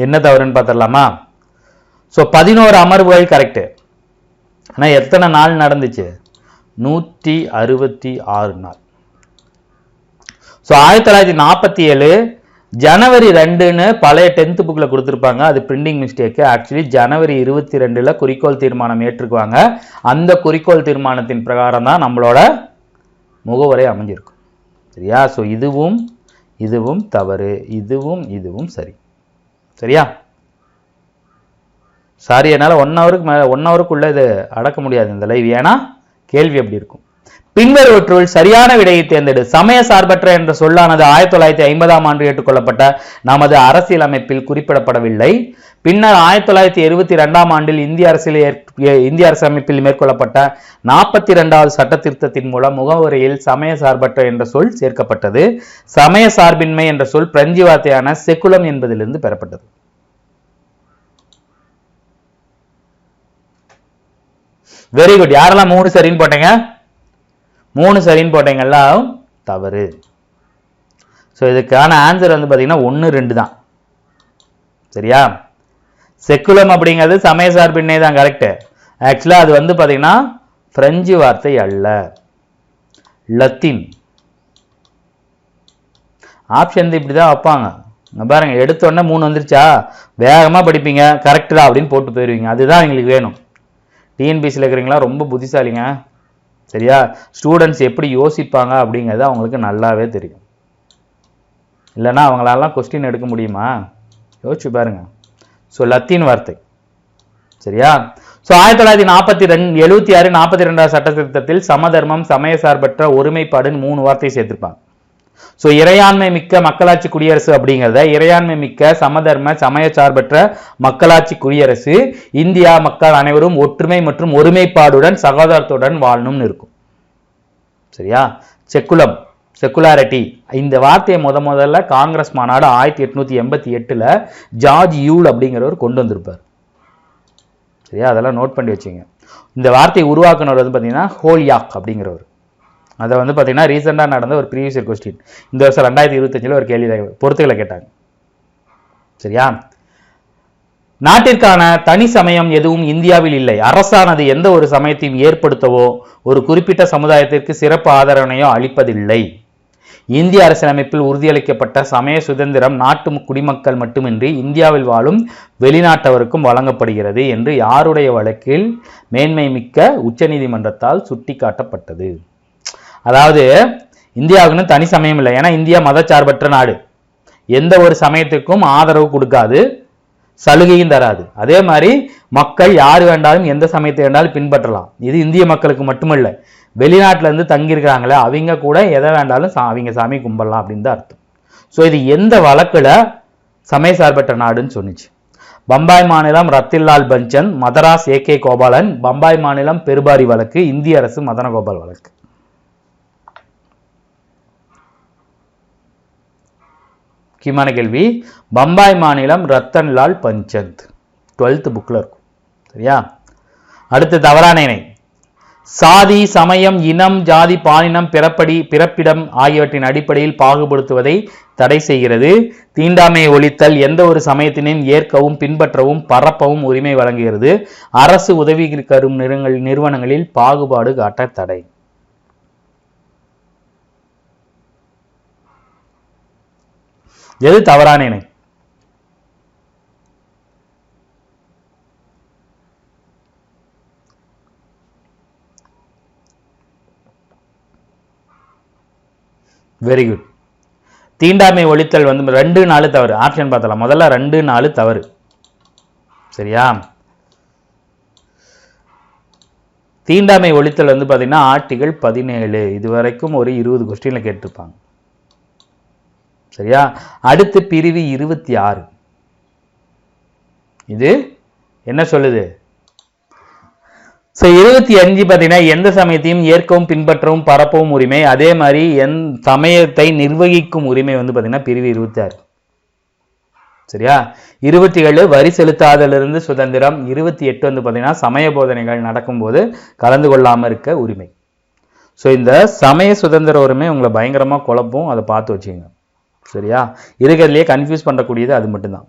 என்ன தவறுன்னு பாத்திரலாமா? சோ 11 அமர்வுகள் கரெக்ட். ஆனா எத்தனை நாள் நடந்துச்சு? 166 நாள். சோ 1947 ஜனவரி 2ன்னு பழைய 10th புக்ல கொடுத்திருப்பாங்க, அது பிரிண்டிங் மிஸ்டேக். ஆக்சுவலி ஜனவரி 22ல குறிக்கோள் தீர்மானம் ஏற்றுக்குவாங்க. அந்த குறிக்கோள் தீர்மானத்தின் பிரகாரம் தான் நம்மளோட முகவரை அமைஞ்சிருக்கும். சரியா? சோ இதுவும் தவறு, இதுவும் சரி. சரியா? சாரி, என்னால 1 ஹவருக்குள்ள இது அடக்க முடியாது இந்த லைவ், ஏன்னா கேள்வி அப்படி இருக்கும். பின்வருவற்றுள் சரியான விடையை தேர்ந்தெடு. சமய சார்பற்ற என்ற சொல்லானது 1950ஆம் ஆண்டு ஏற்றுக்கொள்ளப்பட்ட நமது அரசியலமைப்பில் குறிப்பிடப்படவில்லை. பின்னர் 1972ஆம் ஆண்டில் இந்திய அரசியலமைப்பில் மேற்கொள்ளப்பட்ட 42வது சட்ட திருத்தத்தின் மூலம் முகவரியில் சமய சார்பற்ற என்ற சொல் சேர்க்கப்பட்டது. சமய சார்பின்மை என்ற சொல் பிரெஞ்சு வார்த்தையான செக்குலம் என்பதிலிருந்து பெறப்பட்டது. Very good. யாரெல்லாம் 3 சரின்னு போட்டீங்க? 3 சரின்னு போட்டீங்கல்லாம் தவறு. ஸோ இதுக்கான ஆன்சர் வந்து பார்த்தீங்கன்னா 1, 2 தான். சரியா? செக்குலம் அப்படிங்கிறது சமய சார்பின்மை தான், கரெக்ட். ஆக்சுவலா அது வந்து பார்த்தீங்கன்னா பிரெஞ்சு வார்த்தை அல்ல, லத்தீன். ஆப்ஷன் இப்படிதான் வைப்பாங்க. பாருங்க, எடுத்தோடனே 3 வந்துருச்சா, வேகமா படிப்பீங்க, கரெக்ட் தான் அப்படின்னு போட்டு போயிருவீங்க. அதுதான் எங்களுக்கு வேணும். டிஎன்பிசியில் இருக்கிறீங்களா ரொம்ப புத்திசாலிங்க. சரியா? ஸ்டூடெண்ட்ஸ் எப்படி யோசிப்பாங்க அப்படிங்கிறது அவங்களுக்கு நல்லாவே தெரியும். இல்லைன்னா அவங்களாலாம் கொஸ்டின் எடுக்க முடியுமா? யோசிச்சு பாருங்க. ஸோ லத்தீன் வார்த்தை. சரியா? ஸோ 1976 42 சட்ட திருத்தத்தில் சமதர்மம், சமய சார்பற்ற ஒருமைப்பாடுன்னு 3 வார்த்தை சேர்த்திருப்பாங்க. ஸோ இறையாண்மை மிக்க மக்களாட்சி குடியரசு அப்படிங்கிறத இறையாண்மை மிக்க சமதர்ம சமய சார்பற்ற மக்களாட்சி குடியரசு, இந்தியா மக்கள் அனைவரும் ஒற்றுமை மற்றும் ஒருமைப்பாடுடன் சகோதரத்துடன் வாழணும்னு இருக்கும். சரியா? செக்குலம், செக்குலாரிட்டி, இந்த வார்த்தையை முதல்ல காங்கிரஸ் மாநாடு 1888 ஜார்ஜ் யூல் அப்படிங்கிறவர் கொண்டு வந்திருப்பார். சரியா? அதெல்லாம் நோட் பண்ணி வச்சுங்க. இந்த வார்த்தையை உருவாக்குனவர் வந்து பார்த்தீங்கன்னா ஹோல்யாக் அப்படிங்கிறவர். அதை வந்து பார்த்தீங்கன்னா ரீசெண்டாக நடந்த ஒரு ப்ரீவியஸ் இயர் கொஸ்டின், இந்த வருஷம் 2025 ஒரு கேள்வி பொறுத்துக்களை கேட்டாங்க. சரியா? நாட்டிற்கான தனி சமயம் எதுவும் இந்தியாவில் இல்லை. அரசானது எந்த ஒரு சமயத்தையும் ஏற்படுத்தவோ ஒரு குறிப்பிட்ட சமுதாயத்திற்கு சிறப்பு ஆதரவினையோ அளிப்பதில்லை. இந்திய அரசியலமைப்பில் உறுதியளிக்கப்பட்ட சமய சுதந்திரம் நாட்டு குடிமக்கள் மட்டுமின்றி இந்தியாவில் வாழும் வெளிநாட்டவருக்கும் வழங்கப்படுகிறது என்று யாருடைய வழக்கில் மேன்மை மிக்க உச்சநீதிமன்றத்தால் சுட்டிக்காட்டப்பட்டது. அதாவது இந்தியாவுக்குன்னு தனி சமயம் இல்லை, ஏன்னா இந்தியா மதச்சார்பற்ற நாடு, எந்த ஒரு சமயத்துக்கும் ஆதரவு கொடுக்காது, சலுகையும் தராது. அதே மாதிரி மக்கள் யார் வேண்டாலும் எந்த சமயத்தை வேண்டாலும் பின்பற்றலாம். இது இந்திய மக்களுக்கு மட்டுமல்ல, வெளிநாட்டில இருந்து தங்கியிருக்கிறாங்களே அவங்க கூட எதை வேண்டாலும் அவங்க சாமி கும்பிடலாம் அப்படின்னு தான் அர்த்தம். ஸோ இது எந்த வழக்குல சமய சார்பற்ற நாடுன்னு சொன்னிச்சு? பம்பாய் மாநிலம் ரத்தின்லால் பஞ்சந்த், மதராஸ் ஏகே கோபாலன், பம்பாய் மாநிலம் பெருபாரி வழக்கு, இந்திய அரசு மதன கோபால் வழக்கு. முக்கியமான கேள்வி. பம்பாய் மாநிலம் ரத்தன்லால் பஞ்சந்த், 12th புக்ல இருக்கும். சரியா? அடுத்து தவறான இணை. சாதி, சமயம், இனம், ஜாதி, பாலினம், பிறப்பிடம் ஆகியவற்றின் அடிப்படையில் பாகுபடுத்துவதை தடை செய்கிறது. தீண்டாமையை ஒழித்தல் எந்த ஒரு சமயத்தினையும் ஏற்கவும் பின்பற்றவும் பரப்பவும் உரிமை வழங்குகிறது. அரசு உதவி தரும் நிறுவனங்களில் பாகுபாடு காட்ட தடை. எது தவறான இணை? Very good. தீண்டாமை ஒழித்தல் வந்து 2, 4 தவறு. ஆப்ஷன் பார்த்தலாம். முதல்ல 2, 4 தவறு. சரியா? தீண்டாமை ஒழித்தல் வந்து பார்த்தீங்கன்னா ஆர்டிகல் 17, இது வரைக்கும் ஒரு 20 கொஸ்டின்ல கேட்டிருப்பாங்க. சரியா? அடுத்து பிரிவு 26, இது என்ன சொல்லுது? 25 பார்த்தீங்கன்னா எந்த சமயத்தையும் ஏற்கவும் பின்பற்றவும் பரப்பவும் உரிமை. அதே மாதிரி சமயத்தை நிர்வகிக்கும் உரிமை வந்து பார்த்தீங்கன்னா பிரிவு 26. சரியா? 27 வரி செலுத்தாதலிருந்து சுதந்திரம். 28 வந்து பார்த்தீங்கன்னா சமய போதனைகள் நடக்கும்போது கலந்து கொள்ளாமல் இருக்க உரிமை. ஸோ இந்த சமய சுதந்திர உரிமை உங்களை பயங்கரமாக குழப்பம், அதை பார்த்து வச்சுங்க. சரியா? இருக்கிறதுலையே கன்ஃபியூஸ் பண்ணக்கூடியது அது மட்டும்தான்.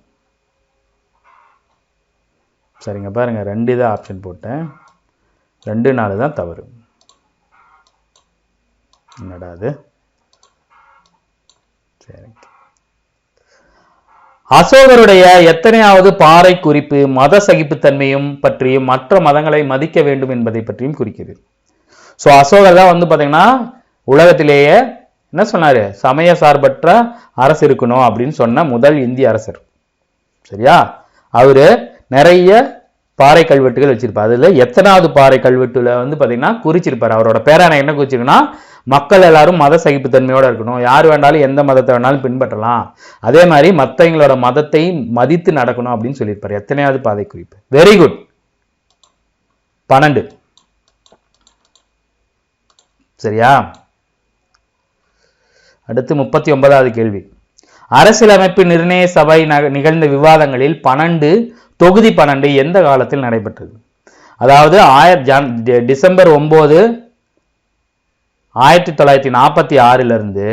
சரிங்க, பாருங்க 2 தான் ஆப்ஷன் போட்டேன், 2, 4 தான் தவறு. என்னடா அது? சரி. அசோகருடைய எத்தனையாவது பாறை குறிப்பு மத சகிப்புத்தன்மையும் பற்றியும் மற்ற மதங்களை மதிக்க வேண்டும் என்பதை பற்றியும் குறிக்கிறது. ஸோ அசோகர் தான் வந்து பார்த்தீங்கன்னா உலகத்திலேயே என்ன சொன்னாரு, சமய சார்பற்ற அரசு இருக்கணும் அப்படின்னு சொன்ன முதல் இந்திய அரசர். சரியா? அவரு நிறைய பாறை கல்வெட்டுகள் வச்சிருப்பார். அதுல எத்தனாவது பாறை கல்வெட்டுல வந்து பாத்தீங்கன்னா குறிச்சிருப்பாரு. அவரோட பேரான என்ன குறிச்சிருக்குன்னா, மக்கள் எல்லாரும் மத சகிப்புத்தன்மையோட இருக்கணும், யார் வேண்டாலும் எந்த மதத்தை வேணாலும் பின்பற்றலாம், அதே மாதிரி மத்தவங்களோட மதத்தை மதித்து நடக்கணும் அப்படின்னு சொல்லியிருப்பாரு. எத்தனையாவது பாதை குறிப்பு? Very good, 12. சரியா? அடுத்து 39வது கேள்வி. அரசியலமைப்பு நிர்ணய சபை நிகழ்ந்த விவாதங்களில் தொகுதி 12 எந்த காலத்தில் நடைபெற்றது? அதாவது டிசம்பர் 9 1946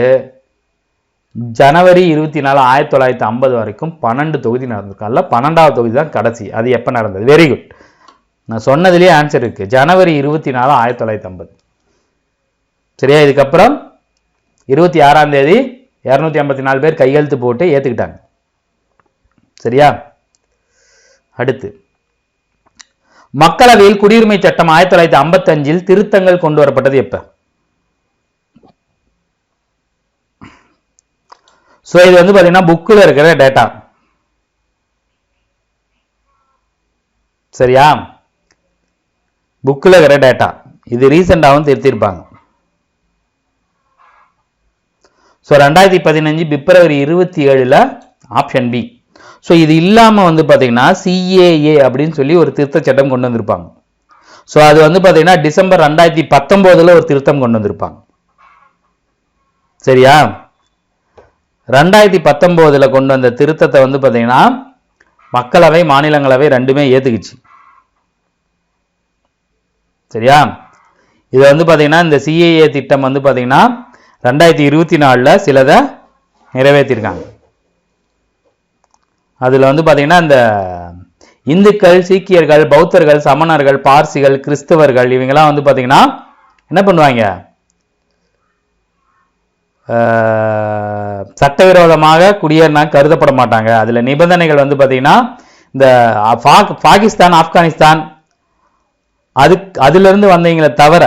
ஜனவரி 24 1950 வரைக்கும் 12 தொகுதி நடந்திருக்காங்கல்ல, 12வது தொகுதி தான் கடைசி. அது எப்ப நடந்தது? வெரி குட், நான் சொன்னதுலயே ஆன்சர் இருக்கு. ஜனவரி 24 1950. சரியா? இதுக்கப்புறம் 26ஆம் தேதி 254 பேர் கையெழுத்து போட்டு ஏத்துக்கிட்டாங்க. சரியா? அடுத்து, மக்களவையில் குடியுரிமை சட்டம் 1955 திருத்தங்கள் கொண்டு வரப்பட்டது எப்ப? சோ இது வந்து பாத்தீங்கன்னா புக்ல இருக்கிற டேட்டா. சரியா? புக்ல இருக்கிற டேட்டா. இது ரீசெண்டாவும் திருத்திருப்பாங்க. ஸோ 2015 பிப்ரவரி 27 ஆப்ஷன் பி. ஸோ இது இல்லாம வந்து பாத்தீங்கன்னா சிஏஏ அப்படின்னு சொல்லி ஒரு திருத்த சட்டம் கொண்டு வந்திருப்பாங்க. ஸோ அது வந்து பாத்தீங்கன்னா டிசம்பர் 2019 ஒரு திருத்தம் கொண்டு வந்திருப்பாங்க. சரியா? 2019 கொண்டு வந்த திருத்தத்தை வந்து பாத்தீங்கன்னா மக்களவை மாநிலங்களவை ரெண்டுமே ஏத்துக்குச்சு. சரியா? இது வந்து பாத்தீங்கன்னா இந்த சிஏஏ திட்டம் வந்து பாத்தீங்கன்னா 2024 சிலதை நிறைவேற்றிருக்காங்க. அதுல வந்து பாத்தீங்கன்னா இந்த இந்துக்கள், சீக்கியர்கள், பௌத்தர்கள், சமணர்கள், பார்சிகள், கிறிஸ்தவர்கள் இவங்கெல்லாம் வந்து பாத்தீங்கன்னா என்ன பண்ணுவாங்க? சட்டவிரோதமாக குடியேறினா கருதப்பட மாட்டாங்க. அதுல நிபந்தனைகள் வந்து பாத்தீங்கன்னா இந்த பாகிஸ்தான், ஆப்கானிஸ்தான் அதுல இருந்து வந்தவங்களை தவிர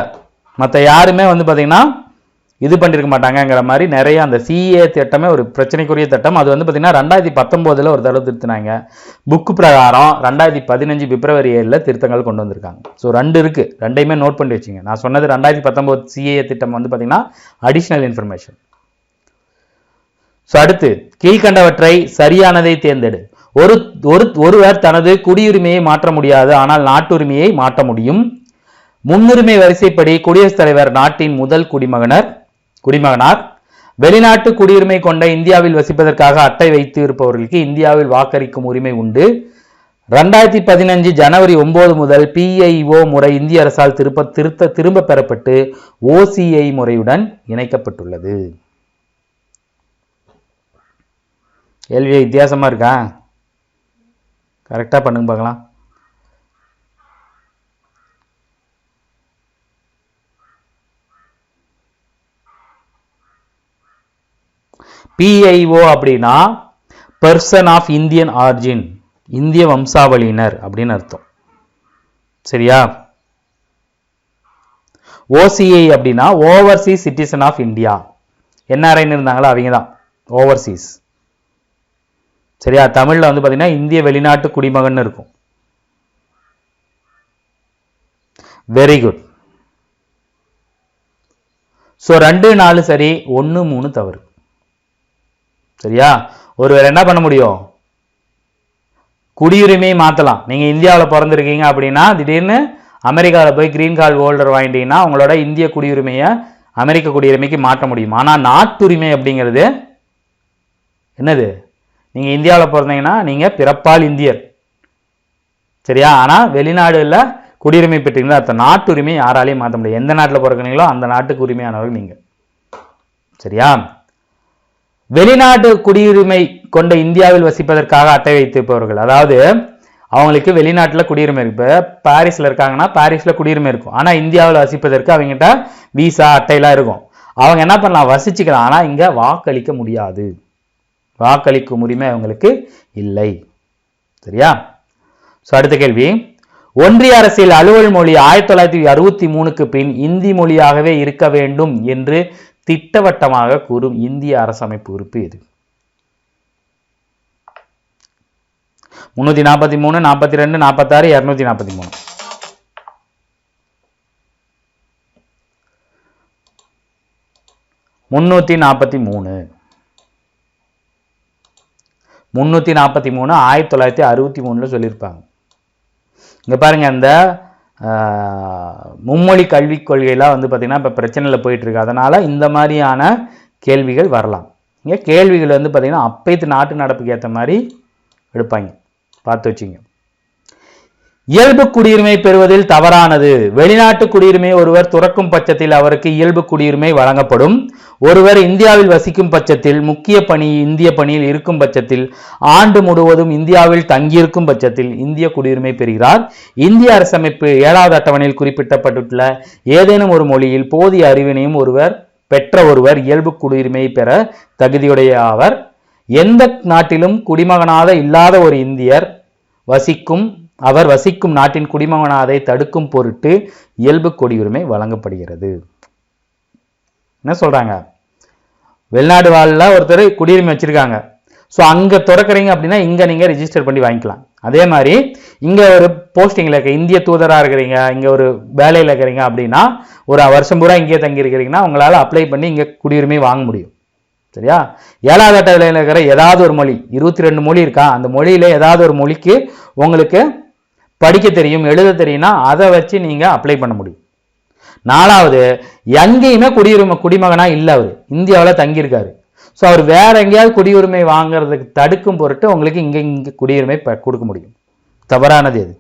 மற்ற யாருமே வந்து பாத்தீங்கன்னா இது பண்ணிருக்க மாட்டாங்கிற மாதிரி நிறைய அந்த சிஏ திட்டமே ஒரு பிரச்சனைக்குரிய திட்டம். அது வந்து பாத்தீங்கன்னா 2019 ஒரு தடவை திருத்தினாங்க. புக்கு பிரகாரம் 2015 பிப்ரவரி 7 திருத்தங்கள் கொண்டு வந்திருக்காங்க. ஸோ 2 இருக்கு, ரெண்டையுமே நோட் பண்ணி வச்சுங்க. நான் சொன்னது 2019 சிஏ திட்டம் வந்து பாத்தீங்கன்னா அடிஷனல் இன்ஃபர்மேஷன். ஸோ அடுத்து, கீழ்கண்டவற்றை சரியானதை தேர்ந்தெடு. ஒருவர் தனது குடியுரிமையை மாற்ற முடியாது, ஆனால் நாட்டுரிமையை மாற்ற முடியும். முன்னுரிமை வரிசைப்படி குடியரசுத் தலைவர் நாட்டின் முதல் குடிமகனார். வெளிநாட்டு குடியுரிமை கொண்ட இந்தியாவில் வசிப்பதற்காக அட்டை வைத்து இருப்பவர்களுக்கு இந்தியாவில் வாக்களிக்கும் உரிமை உண்டு. 2015 ஜனவரி 9 முதல் PIO முறை இந்திய அரசால் திரும்ப பெறப்பட்டு OCI முறையுடன் இணைக்கப்பட்டுள்ளது. கேள்வி வித்தியாசமா இருக்கா? கரெக்டா பண்ணுங்க பார்க்கலாம். PIO அப்படின்னா பர்சன் ஆஃப் இந்தியன் ஆரிஜின், இந்திய வம்சாவளியினர் அப்படின்னு அர்த்தம். சரியா? OCI அப்படின்னா ஓவர்சீஸ் சிட்டிசன் ஆஃப் இந்தியா. NRIன்னு இருந்தாங்களா, அவங்க தான் ஓவர்சீஸ். சரியா? தமிழ்ல வந்து பாத்தீங்கன்னா இந்திய வெளிநாட்டு குடிமகன் இருக்கும். Very good. சோ 2 4 சரி, 1 3 தவறு. சரியா? ஒருவர் என்ன பண்ண முடியும்? குடியுரிமையை மாத்தலாம். நீங்க இந்தியாவில் பிறந்திருக்கீங்க அப்படின்னா திடீர்னு அமெரிக்காவில் போய் கிரீன் கார்டு ஹோல்டர் வாங்கிட்டீங்கன்னா உங்களோட இந்திய குடியுரிமையை அமெரிக்க குடியுரிமைக்கு மாற்ற முடியும். ஆனா நாட்டுரிமை அப்படிங்கிறது என்னது? நீங்க இந்தியாவில் பிறந்தீங்கன்னா நீங்க பிறப்பால் இந்தியர். சரியா? ஆனா வெளிநாடுல குடியுரிமை பெற்றீங்களா அர்த்தம். நாட்டுரிமை யாராலையும் மாற்ற முடியும். எந்த நாட்டில் பிறக்கிறீங்களோ அந்த நாட்டுக்கு உரிமையானவர்கள் நீங்க. சரியா? வெளிநாட்டு குடியுரிமை கொண்ட இந்தியாவில் வசிப்பதற்காக அட்டை வைத்திருப்பவர்கள், அதாவது அவங்களுக்கு வெளிநாட்டில் குடியுரிமை இருக்கு. பாரிஸ்ல இருக்காங்கன்னா பாரிஸ்ல குடியுரிமை இருக்கும். ஆனா இந்தியாவில் வசிப்பதற்கு அவங்ககிட்ட விசா அட்டையெல்லாம் இருக்கும். அவங்க என்ன பண்ணலாம்? வசிச்சுக்கலாம். ஆனா இங்க வாக்களிக்க முடியாது. வாக்களிக்கும் உரிமை அவங்களுக்கு இல்லை. சரியா? அடுத்த கேள்வி, ஒன்றிய அரசியல் அலுவல் மொழி 1963க்கு பின் இந்தி மொழியாகவே இருக்க வேண்டும் என்று திட்டவட்டமாக கூறும் இந்திய அரசமைப்பு உறுப்பு எது? 343, 42, 46, 243. 343 1963 சொல்லியிருப்பாங்க. இங்க பாருங்க, அந்த மும்மொழி கல்விக் கொள்கையெல்லாம் வந்து பார்த்தீங்கன்னா இப்போ பிரச்சனையில் போயிட்டு இருக்கு. அதனால இந்த மாதிரியான கேள்விகள் வரலாம். இங்கே கேள்விகள் வந்து பார்த்தீங்கன்னா அப்பைத்து நாட்டு நடப்புக்கு ஏற்ற மாதிரி எடுப்பாங்க, பார்த்து வச்சுங்க. இயல்பு குடியுரிமை பெறுவதில் தவறானது. வெளிநாட்டு குடியுரிமை ஒருவர் துறக்கும் பட்சத்தில் அவருக்கு இயல்பு குடியுரிமை வழங்கப்படும். ஒருவர் இந்தியாவில் வசிக்கும் பட்சத்தில், முக்கிய பணி இந்திய பணியில் இருக்கும் பட்சத்தில், ஆண்டு முழுவதும் இந்தியாவில் தங்கியிருக்கும் பட்சத்தில் இந்திய குடியுரிமை பெறுகிறார். இந்திய அரசமைப்பு 7வது அட்டவணையில் குறிப்பிடப்பட்டுள்ள ஏதேனும் ஒரு மொழியில் போதிய அறிவினையும் பெற்ற ஒருவர் இயல்பு குடியுரிமை பெற தகுதியுடைய ஆவர். எந்த நாட்டிலும் குடிமகனாக இல்லாத ஒரு இந்தியர் அவர் வசிக்கும் நாட்டின் குடிமகனாதை தடுக்கும் பொருட்டு இயல்பு குடியுரிமை வழங்கப்படுகிறது. என்ன சொல்றாங்க? வெளிநாடு வாழ்ல ஒருத்தர் குடியுரிமை வச்சிருக்காங்க. ஸோ அங்க திறக்கிறீங்க அப்படின்னா இங்க நீங்க ரிஜிஸ்டர் பண்ணி வாங்கிக்கலாம். அதே மாதிரி இங்க ஒரு போஸ்டிங்ல இருக்க இந்திய தூதரா இருக்கிறீங்க, இங்க ஒரு வேலையில இருக்கிறீங்க அப்படின்னா, ஒரு வருஷம் பூரா இங்கே தங்கி இருக்கிறீங்கன்னா உங்களால அப்ளை பண்ணி இங்க குடியுரிமை வாங்க முடியும். சரியா? 7வது அட்டவணையில் இருக்கிற ஏதாவது ஒரு மொழி, 22 மொழி இருக்கா, அந்த மொழியில ஏதாவது ஒரு மொழிக்கு உங்களுக்கு படிக்க தெரியும், எழுத தெரியும்னா அதை வச்சு நீங்க அப்ளை பண்ண முடியும். 4வது, எங்கேயுமே குடிமகனா இல்லை, அவர் இந்தியாவில் தங்கியிருக்காரு. ஸோ அவர் வேற எங்கேயாவது குடியுரிமை வாங்குறதுக்கு தடுக்கும் பொருட்டு உங்களுக்கு இங்க குடியுரிமை கொடுக்க முடியும். தவறானது எது?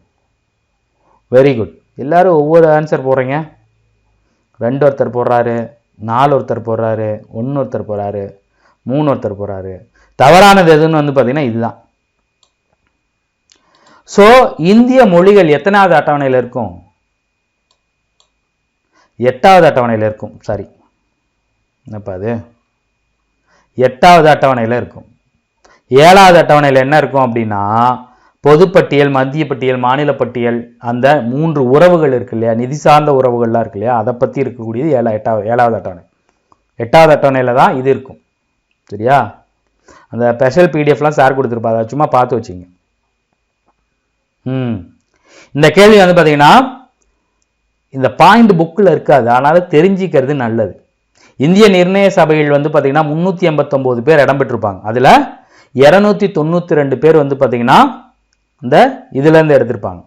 Very good. எல்லாரும் ஒவ்வொரு ஆன்சர் போடுறீங்க. 2 ஒருத்தர் போடுறாரு, 4 ஒருத்தர் போடுறாரு, 1 ஒருத்தர் போடுறாரு, 3 ஒருத்தர் போடுறாரு. தவறானது எதுன்னு பார்த்தீங்கன்னா இதுதான். ஸோ இந்திய மொழிகள் எத்தனாவது அட்டவணையில் இருக்கும்? 8வது அட்டவணையில் இருக்கும். சாரி, என்னப்பா அது? 8வது அட்டவணையில் இருக்கும். 7வது அட்டவணையில் என்ன இருக்கும் அப்படின்னா, பொதுப்பட்டியல், மத்திய பட்டியல், மாநில பட்டியல், அந்த 3 உறவுகள் இருக்கு இல்லையா, நிதி சார்ந்த உறவுகள்லாம் இருக்கு இல்லையா, அதை பற்றி இருக்கக்கூடியது 7வது அட்டவணை. 8வது அட்டவணையில் தான் இது இருக்கும். சரியா? அந்த ஸ்பெஷல் பிடிஎஃப்லாம் சார் கொடுத்துருப்பா, அதை சும்மா பார்த்து வச்சுங்க. இந்த கேள்வி பார்த்தீங்கன்னா இந்த பாயிண்ட் புக்கில் இருக்காது, அதனால தெரிஞ்சிக்கிறது நல்லது. இந்திய நிர்ணய சபையில் பார்த்தீங்கன்னா 389 பேர் இடம்பெற்றிருப்பாங்க. அதில் 292 பேர் பார்த்தீங்கன்னா இந்த இதுலேருந்து எடுத்திருப்பாங்க.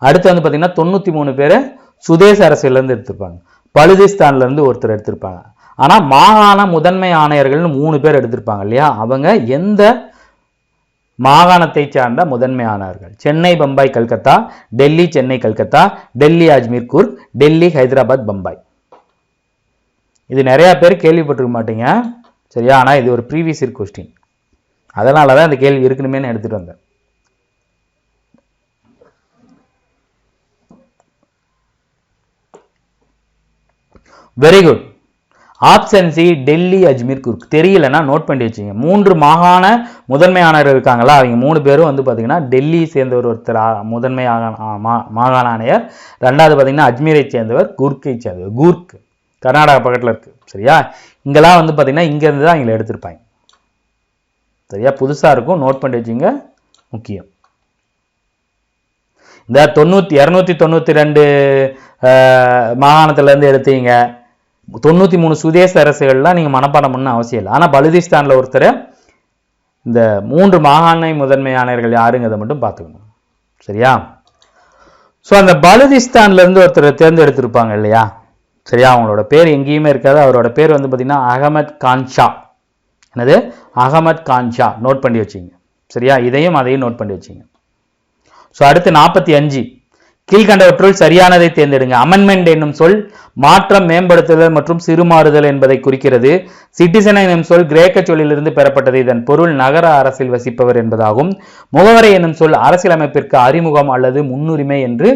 அடுத்து பார்த்தீங்கன்னா 93 பேர் சுதேச அரசியலேருந்து எடுத்திருப்பாங்க. பலுதிஸ்தான்லேருந்து ஒருத்தர் எடுத்திருப்பாங்க. ஆனால் மாகாண முதன்மை ஆணையர்கள்னு 3 பேர் எடுத்திருப்பாங்க இல்லையா, அவங்க எந்த மாகாணத்தை சார்ந்த முதன்மை ஆணையர்கள்? சென்னை, பம்பாய், கல்கத்தா, டெல்லி, சென்னை, கல்கத்தா, டெல்லி, அஜ்மீர், கூர்க், டெல்லி, ஹைதராபாத், பம்பாய். இது நிறைய பேர் கேள்விப்பட்டிருக்க மாட்டீங்க. சரியா? ஆனால் இது ஒரு ப்ரீவியஸ் இயர் கொஸ்டின், அதனால தான் இந்த கேள்வி இருக்கணுமே எடுத்துட்டு வந்தேன். Very good. Option C Delhi, Ajmer, Coorg. தெரியலன்னா நோட் பண்ணி வச்சுங்க. 3 மாகாண முதன்மை ஆணையர் இருக்காங்களா, அவங்க 3 பேரும் பார்த்தீங்கன்னா டெல்லியை சேர்ந்தவர் ஒருத்தர் முதன்மை மாகாண ஆணையர், 2வது பார்த்தீங்கன்னா அஜ்மீரை சேர்ந்தவர், குர்க்கை சேர்ந்தவர். கூர்க் கர்நாடகா பக்கத்தில் இருக்கு. சரியா? இங்கெல்லாம் பார்த்தீங்கன்னா இங்கேருந்து தான் இங்கே எடுத்திருப்பாங்க. சரியா? புதுசாக இருக்கும், நோட் பண்ணி வச்சுங்க, முக்கியம். இந்த 292 மாகாணத்திலேருந்து எடுத்தீங்க. 93 சுதேச அரசுகள்லாம் நீங்கள் மனப்பாடம் பண்ண அவசியம் இல்லை. ஆனால் பலுதிஸ்தானில் ஒருத்தர், இந்த 3 மாகாண முதன்மை ஆணையர்கள் யாருங்கிறத மட்டும் பார்த்துக்கணும். சரியா? ஸோ அந்த பலுதிஸ்தான்லேருந்து ஒருத்தர் தேர்ந்தெடுத்திருப்பாங்க இல்லையா, சரியா? அவங்களோட பேர் எங்கேயுமே இருக்காது. அவரோட பேர் பார்த்தீங்கன்னா அகமத் கான் ஷா. என்னது? அகமத் கான் ஷா. நோட் பண்ணி வச்சிங்க. சரியா? இதையும் அதையும் நோட் பண்ணி வச்சிங்க. ஸோ அடுத்து 45, கீழ்கண்டவற்றுள் சரியானதை தேர்ந்தெடுங்க. அமெண்ட்மெண்ட் என்னும் சொல் மாற்றம், மேம்படுத்துதல் மற்றும் சிறுமாறுதல் என்பதை குறிக்கிறது. சிட்டிசன் என்னும் சொல் கிரேக்க சொல்லிலிருந்து பெறப்பட்டது. இதன் பொருள் நகர அரசில் வசிப்பவர் என்பதாகும். முகவரை என்னும் சொல் அரசியலமைப்பிற்கு அறிமுகம் அல்லது முன்னுரிமை என்று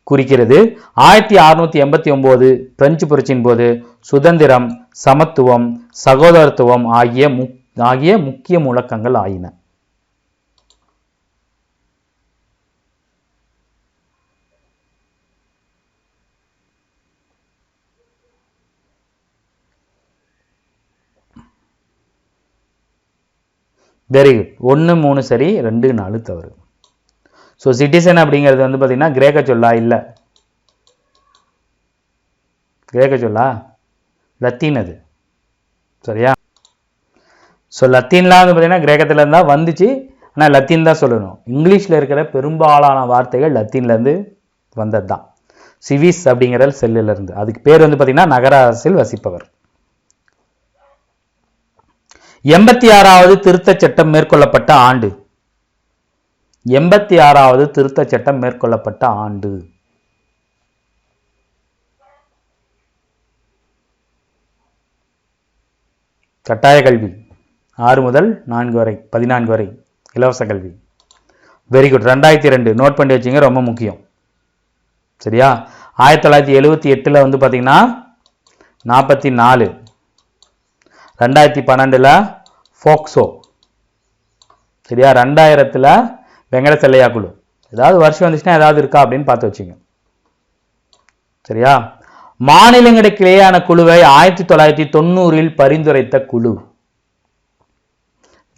குறிக்கிறது. 1689 பிரெஞ்சு புரட்சியின் போது சுதந்திரம், சமத்துவம், சகோதரத்துவம் ஆகிய முக்கிய முழக்கங்கள் ஆயின. Very good. 1, 3 சரி, 2, 4 தவறு. ஸோ சிட்டிசன் அப்படிங்கிறது பார்த்தீங்கன்னா கிரேக்க சொல்லா? இல்லை, கிரேக்க சொல்லா, லத்தீன் அது. சரியா? ஸோ லத்தீன்லாம் பார்த்தீங்கன்னா கிரேக்கத்தில் இருந்தால் வந்துச்சு, ஆனால் லத்தீன் தான் சொல்லணும். இங்கிலீஷில் இருக்கிற பெரும்பாலான வார்த்தைகள் லத்தீன்லேருந்து வந்தது தான். சிவிஸ் அப்படிங்கிற செல்லிலிருந்து. அதுக்கு பேர் பார்த்தீங்கன்னா நகர அரசில் வசிப்பவர். 86வது திருத்த சட்டம் மேற்கொள்ளப்பட்ட ஆண்டு 86வது திருத்த சட்டம் மேற்கொள்ளப்பட்ட ஆண்டு. கட்டாய கல்வி 6 முதல் 4 வரை 14 வரை இலவச கல்வி. Very good. 2002 நோட் பண்ணி வச்சிங்க, ரொம்ப முக்கியம். சரியா? 1978 வந்து பார்த்தீங்கன்னா 44, 2012 ஃபோக்சோ. சரியா? 2000 வெங்கட செல்லையா குழு. ஏதாவது வருஷம் வந்துச்சுன்னா ஏதாவது இருக்கா அப்படின்னு பார்த்து வச்சுங்க. சரியா? மாநிலங்களுக்கிடையேயான குழுவை 1990 பரிந்துரைத்த குழு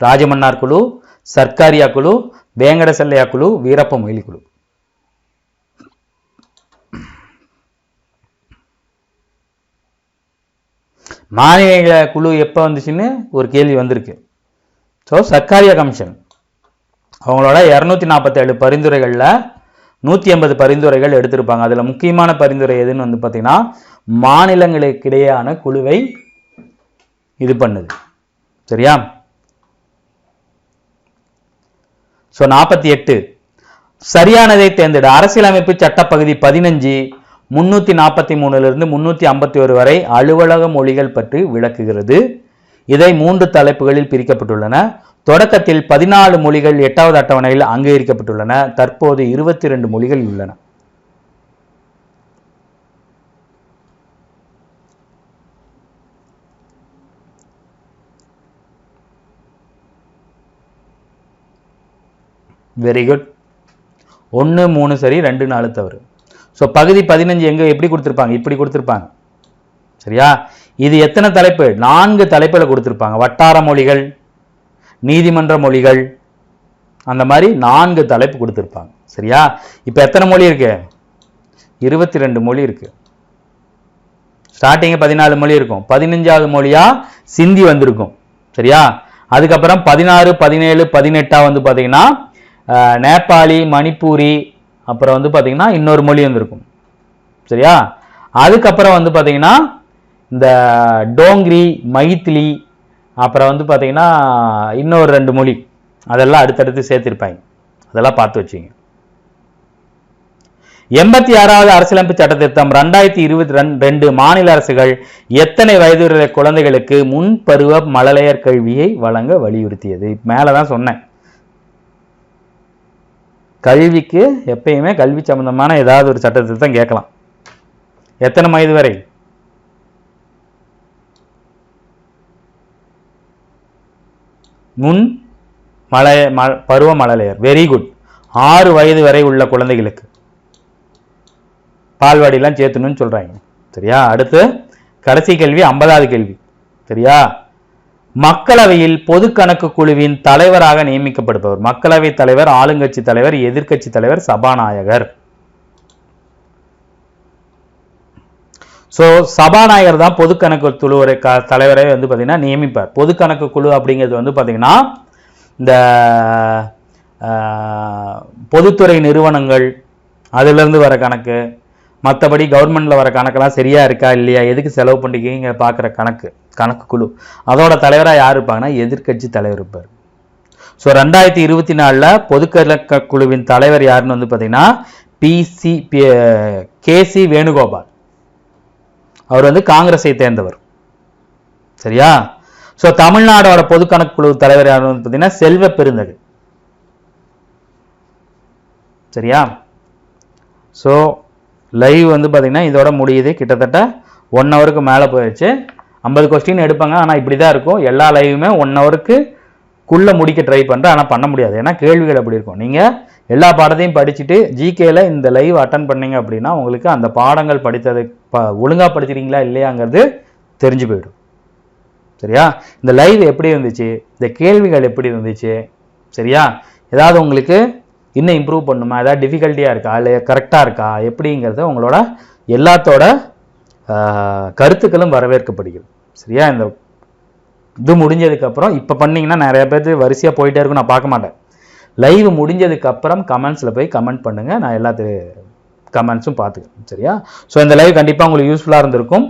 ராஜமன்னார் குழு, சர்க்காரியா குழு, வேங்கட செல்லையா குழு, வீரப்ப மொய்லி குழு. மாநில குழு எப்போ வந்துச்சுன்னு ஒரு கேள்வி வந்திருக்கு. ஸோ சர்க்காரியா கமிஷன் அவங்களோட 247 பரிந்துரைகளில் 180 பரிந்துரைகள் எடுத்திருப்பாங்க. அதில் முக்கியமான பரிந்துரை எதுன்னு வந்து பார்த்தீங்கன்னா மாநிலங்களுக்கிடையேயான குழுவை இது பண்ணுது. சரியா? ஸோ 48 சரியானதை தேர்ந்தெடு. அரசியலமைப்பு சட்டப்பகுதி 15 343 351 வரை அலுவலக மொழிகள் பற்றி விளக்குகிறது. இதை 3 தலைப்புகளில் பிரிக்கப்பட்டுள்ளன. தொடக்கத்தில் 14 மொழிகள் 8வது அட்டவணையில் அங்கீகரிக்கப்பட்டுள்ளன. தற்போது 22 மொழிகள் உள்ளன. Very good. 1 3 சரி, 2 4 தவறு. ஸோ பகுதி 15 எங்க எப்படி கொடுத்துருப்பாங்க? இப்படி கொடுத்துருப்பாங்க. சரியா? இது எத்தனை தலைப்பு? 4 தலைப்புல கொடுத்துருப்பாங்க. வட்டார மொழிகள், நீதிமன்ற மொழிகள், அந்த மாதிரி 4 தலைப்பு கொடுத்துருப்பாங்க. சரியா? இப்போ எத்தனை மொழி இருக்கு? 22 மொழி இருக்கு. ஸ்டார்டிங் 14 மொழி இருக்கும். 15வது மொழியா சிந்தி வந்திருக்கும். சரியா? அதுக்கப்புறம் 16 17 18 வந்து பார்த்தீங்கன்னா நேபாளி, மணிப்பூரி, அப்புறம் வந்து பார்த்தீங்கன்னா இன்னொரு மொழி வந்திருக்கும். சரியா? அதுக்கப்புறம் வந்து பார்த்தீங்கன்னா இந்த டோங்கிரி, மைத்திலி, அப்புறம் வந்து பார்த்தீங்கன்னா இன்னொரு 2 மொழி, அதெல்லாம் அடுத்தடுத்து சேர்த்திருப்பாங்க. அதெல்லாம் பார்த்து வச்சுங்க. 86வது அரசியலமைப்பு சட்ட திருத்தம் 2022 மாநில அரசுகள் எத்தனை வயது குழந்தைகளுக்கு முன்பருவ மழலையர் கல்வியை வழங்க வலியுறுத்தியது? மேலதான் சொன்னேன். கல்விக்கு எப்பயுமே கல்வி சம்பந்தமான ஏதாவது ஒரு சட்ட திருத்தம் கேட்கலாம். எத்தனை வயது வரை? முன் பருவ மழலையர். Very good. 6 வயது வரை உள்ள குழந்தைகளுக்கு பால்வாடிலாம் சேர்த்துணும்னு சொல்றாங்க. சரியா? அடுத்து கடைசி கேள்வி, 50வது கேள்வி. சரியா? மக்களவையில் பொது கணக்கு குழுவின் தலைவராக நியமிக்கப்படுபவர். மக்களவை தலைவர், ஆளுங்கட்சி தலைவர், எதிர்கட்சி தலைவர், சபாநாயகர். ஸோ சபாநாயகர் தான் பொது கணக்கு குழு தலைவரை வந்து பார்த்தீங்கன்னா நியமிப்பார். பொது கணக்கு குழு அப்படிங்கிறது வந்து பார்த்தீங்கன்னா இந்த பொதுத்துறை நிறுவனங்கள் அதிலிருந்து வர கணக்கு, மற்றபடி கவர்மெண்ட்ல வர கணக்கெல்லாம் சரியா இருக்கா இல்லையா, எதுக்கு செலவு பண்ணிக்கிங்க பார்க்குற கணக்கு குழு, அதோட தலைவராக யார் இருப்பாங்கன்னா எதிர்கட்சி தலைவர் இருப்பார். ஸோ 2024 பொது கணக்கு குழுவின் தலைவர் யாருன்னு வந்து பார்த்தீங்கன்னா KC வேணுகோபால். அவர் வந்து காங்கிரஸை தேர்ந்தவர். சரியா? ஸோ தமிழ்நாடோட பொது கணக்கு குழு தலைவர் யாருன்னு வந்து பார்த்தீங்கன்னா செல்வ பெருந்தகை. சரியா? ஸோ லைவ் வந்து பார்த்தீங்கன்னா இதோட முடியுது. கிட்டத்தட்ட 1 ஹவருக்கு மேலே போயிடுச்சு. 50 கொஸ்டின் எடுப்பாங்க. ஆனால் இப்படி தான் இருக்கும். எல்லா லைவுமே 1 ஹவருக்குள்ளே முடிக்க ட்ரை பண்ணுறேன். ஆனால் பண்ண முடியாது. ஏன்னா கேள்விகள் அப்படி இருக்கும். நீங்கள் எல்லா பாடத்தையும் படிச்சுட்டு ஜிகேல இந்த லைவ் அட்டன் பண்ணீங்க அப்படின்னா உங்களுக்கு அந்த பாடங்கள் படித்ததை ஒழுங்காக படிச்சிருக்கீங்களா இல்லையாங்கிறது தெரிஞ்சு போயிடும். சரியா? இந்த லைவ் எப்படி இருந்துச்சு, இந்த கேள்விகள் எப்படி இருந்துச்சு, சரியா, ஏதாவது உங்களுக்கு இன்னும் இம்ப்ரூவ் பண்ணுமா, ஏதாவது டிஃபிகல்ட்டியாக இருக்கா இல்லை கரெக்டாக இருக்கா எப்படிங்கிறத உங்களோட எல்லாத்தோட கருத்துக்களும் வரவேற்கப்படுகிறது. சரியா? இந்த இது முடிஞ்சதுக்கப்புறம் இப்போ பண்ணிங்கன்னா நிறைய பேர் வரிசையாக போயிட்டே இருக்கும். நான் பார்க்க மாட்டேன். லைவ் முடிஞ்சதுக்கப்புறம் கமெண்ட்ஸில் போய் கமெண்ட் பண்ணுங்கள். நான் எல்லாத்து கமெண்ட்ஸும் பார்த்துக்கிறேன். சரியா? ஸோ இந்த லைவ் கண்டிப்பாக உங்களுக்கு யூஸ்ஃபுல்லாக இருந்திருக்கும்.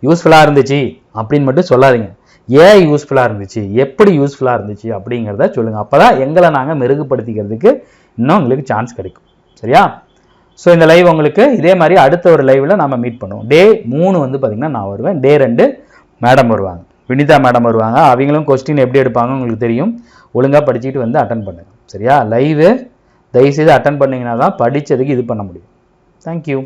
யூஸ்ஃபுல்லாக இருந்துச்சு அப்படின்னு மட்டும் சொல்லாதீங்க. ஏன் யூஸ்ஃபுல்லாக இருந்துச்சு, எப்படி யூஸ்ஃபுல்லாக இருந்துச்சு அப்படிங்கிறத சொல்லுங்கள். அப்போ தான் எங்களை நாங்கள் மெருகுபடுத்திக்கிறதுக்கு இன்னும் உங்களுக்கு சான்ஸ் கிடைக்கும். சரியா? ஸோ இந்த லைவ் உங்களுக்கு இதே மாதிரி அடுத்த ஒரு லைவில் நம்ம மீட் பண்ணுவோம். டே 3 வந்து பார்த்தீங்கன்னா நான் வருவேன். டே 2 மேடம் வருவாங்க, வினிதா மேடம் வருவாங்க. அவங்களும் கொஸ்டின் எப்படி எடுப்பாங்க உங்களுக்கு தெரியும். ஒழுங்காக படிச்சுட்டு வந்து அட்டன் பண்ணுங்க. சரியா? லைவு தயவுசெய்து அட்டன் பண்ணிங்கன்னா தான் படித்ததுக்கு இது பண்ண முடியும். தேங்க்யூ.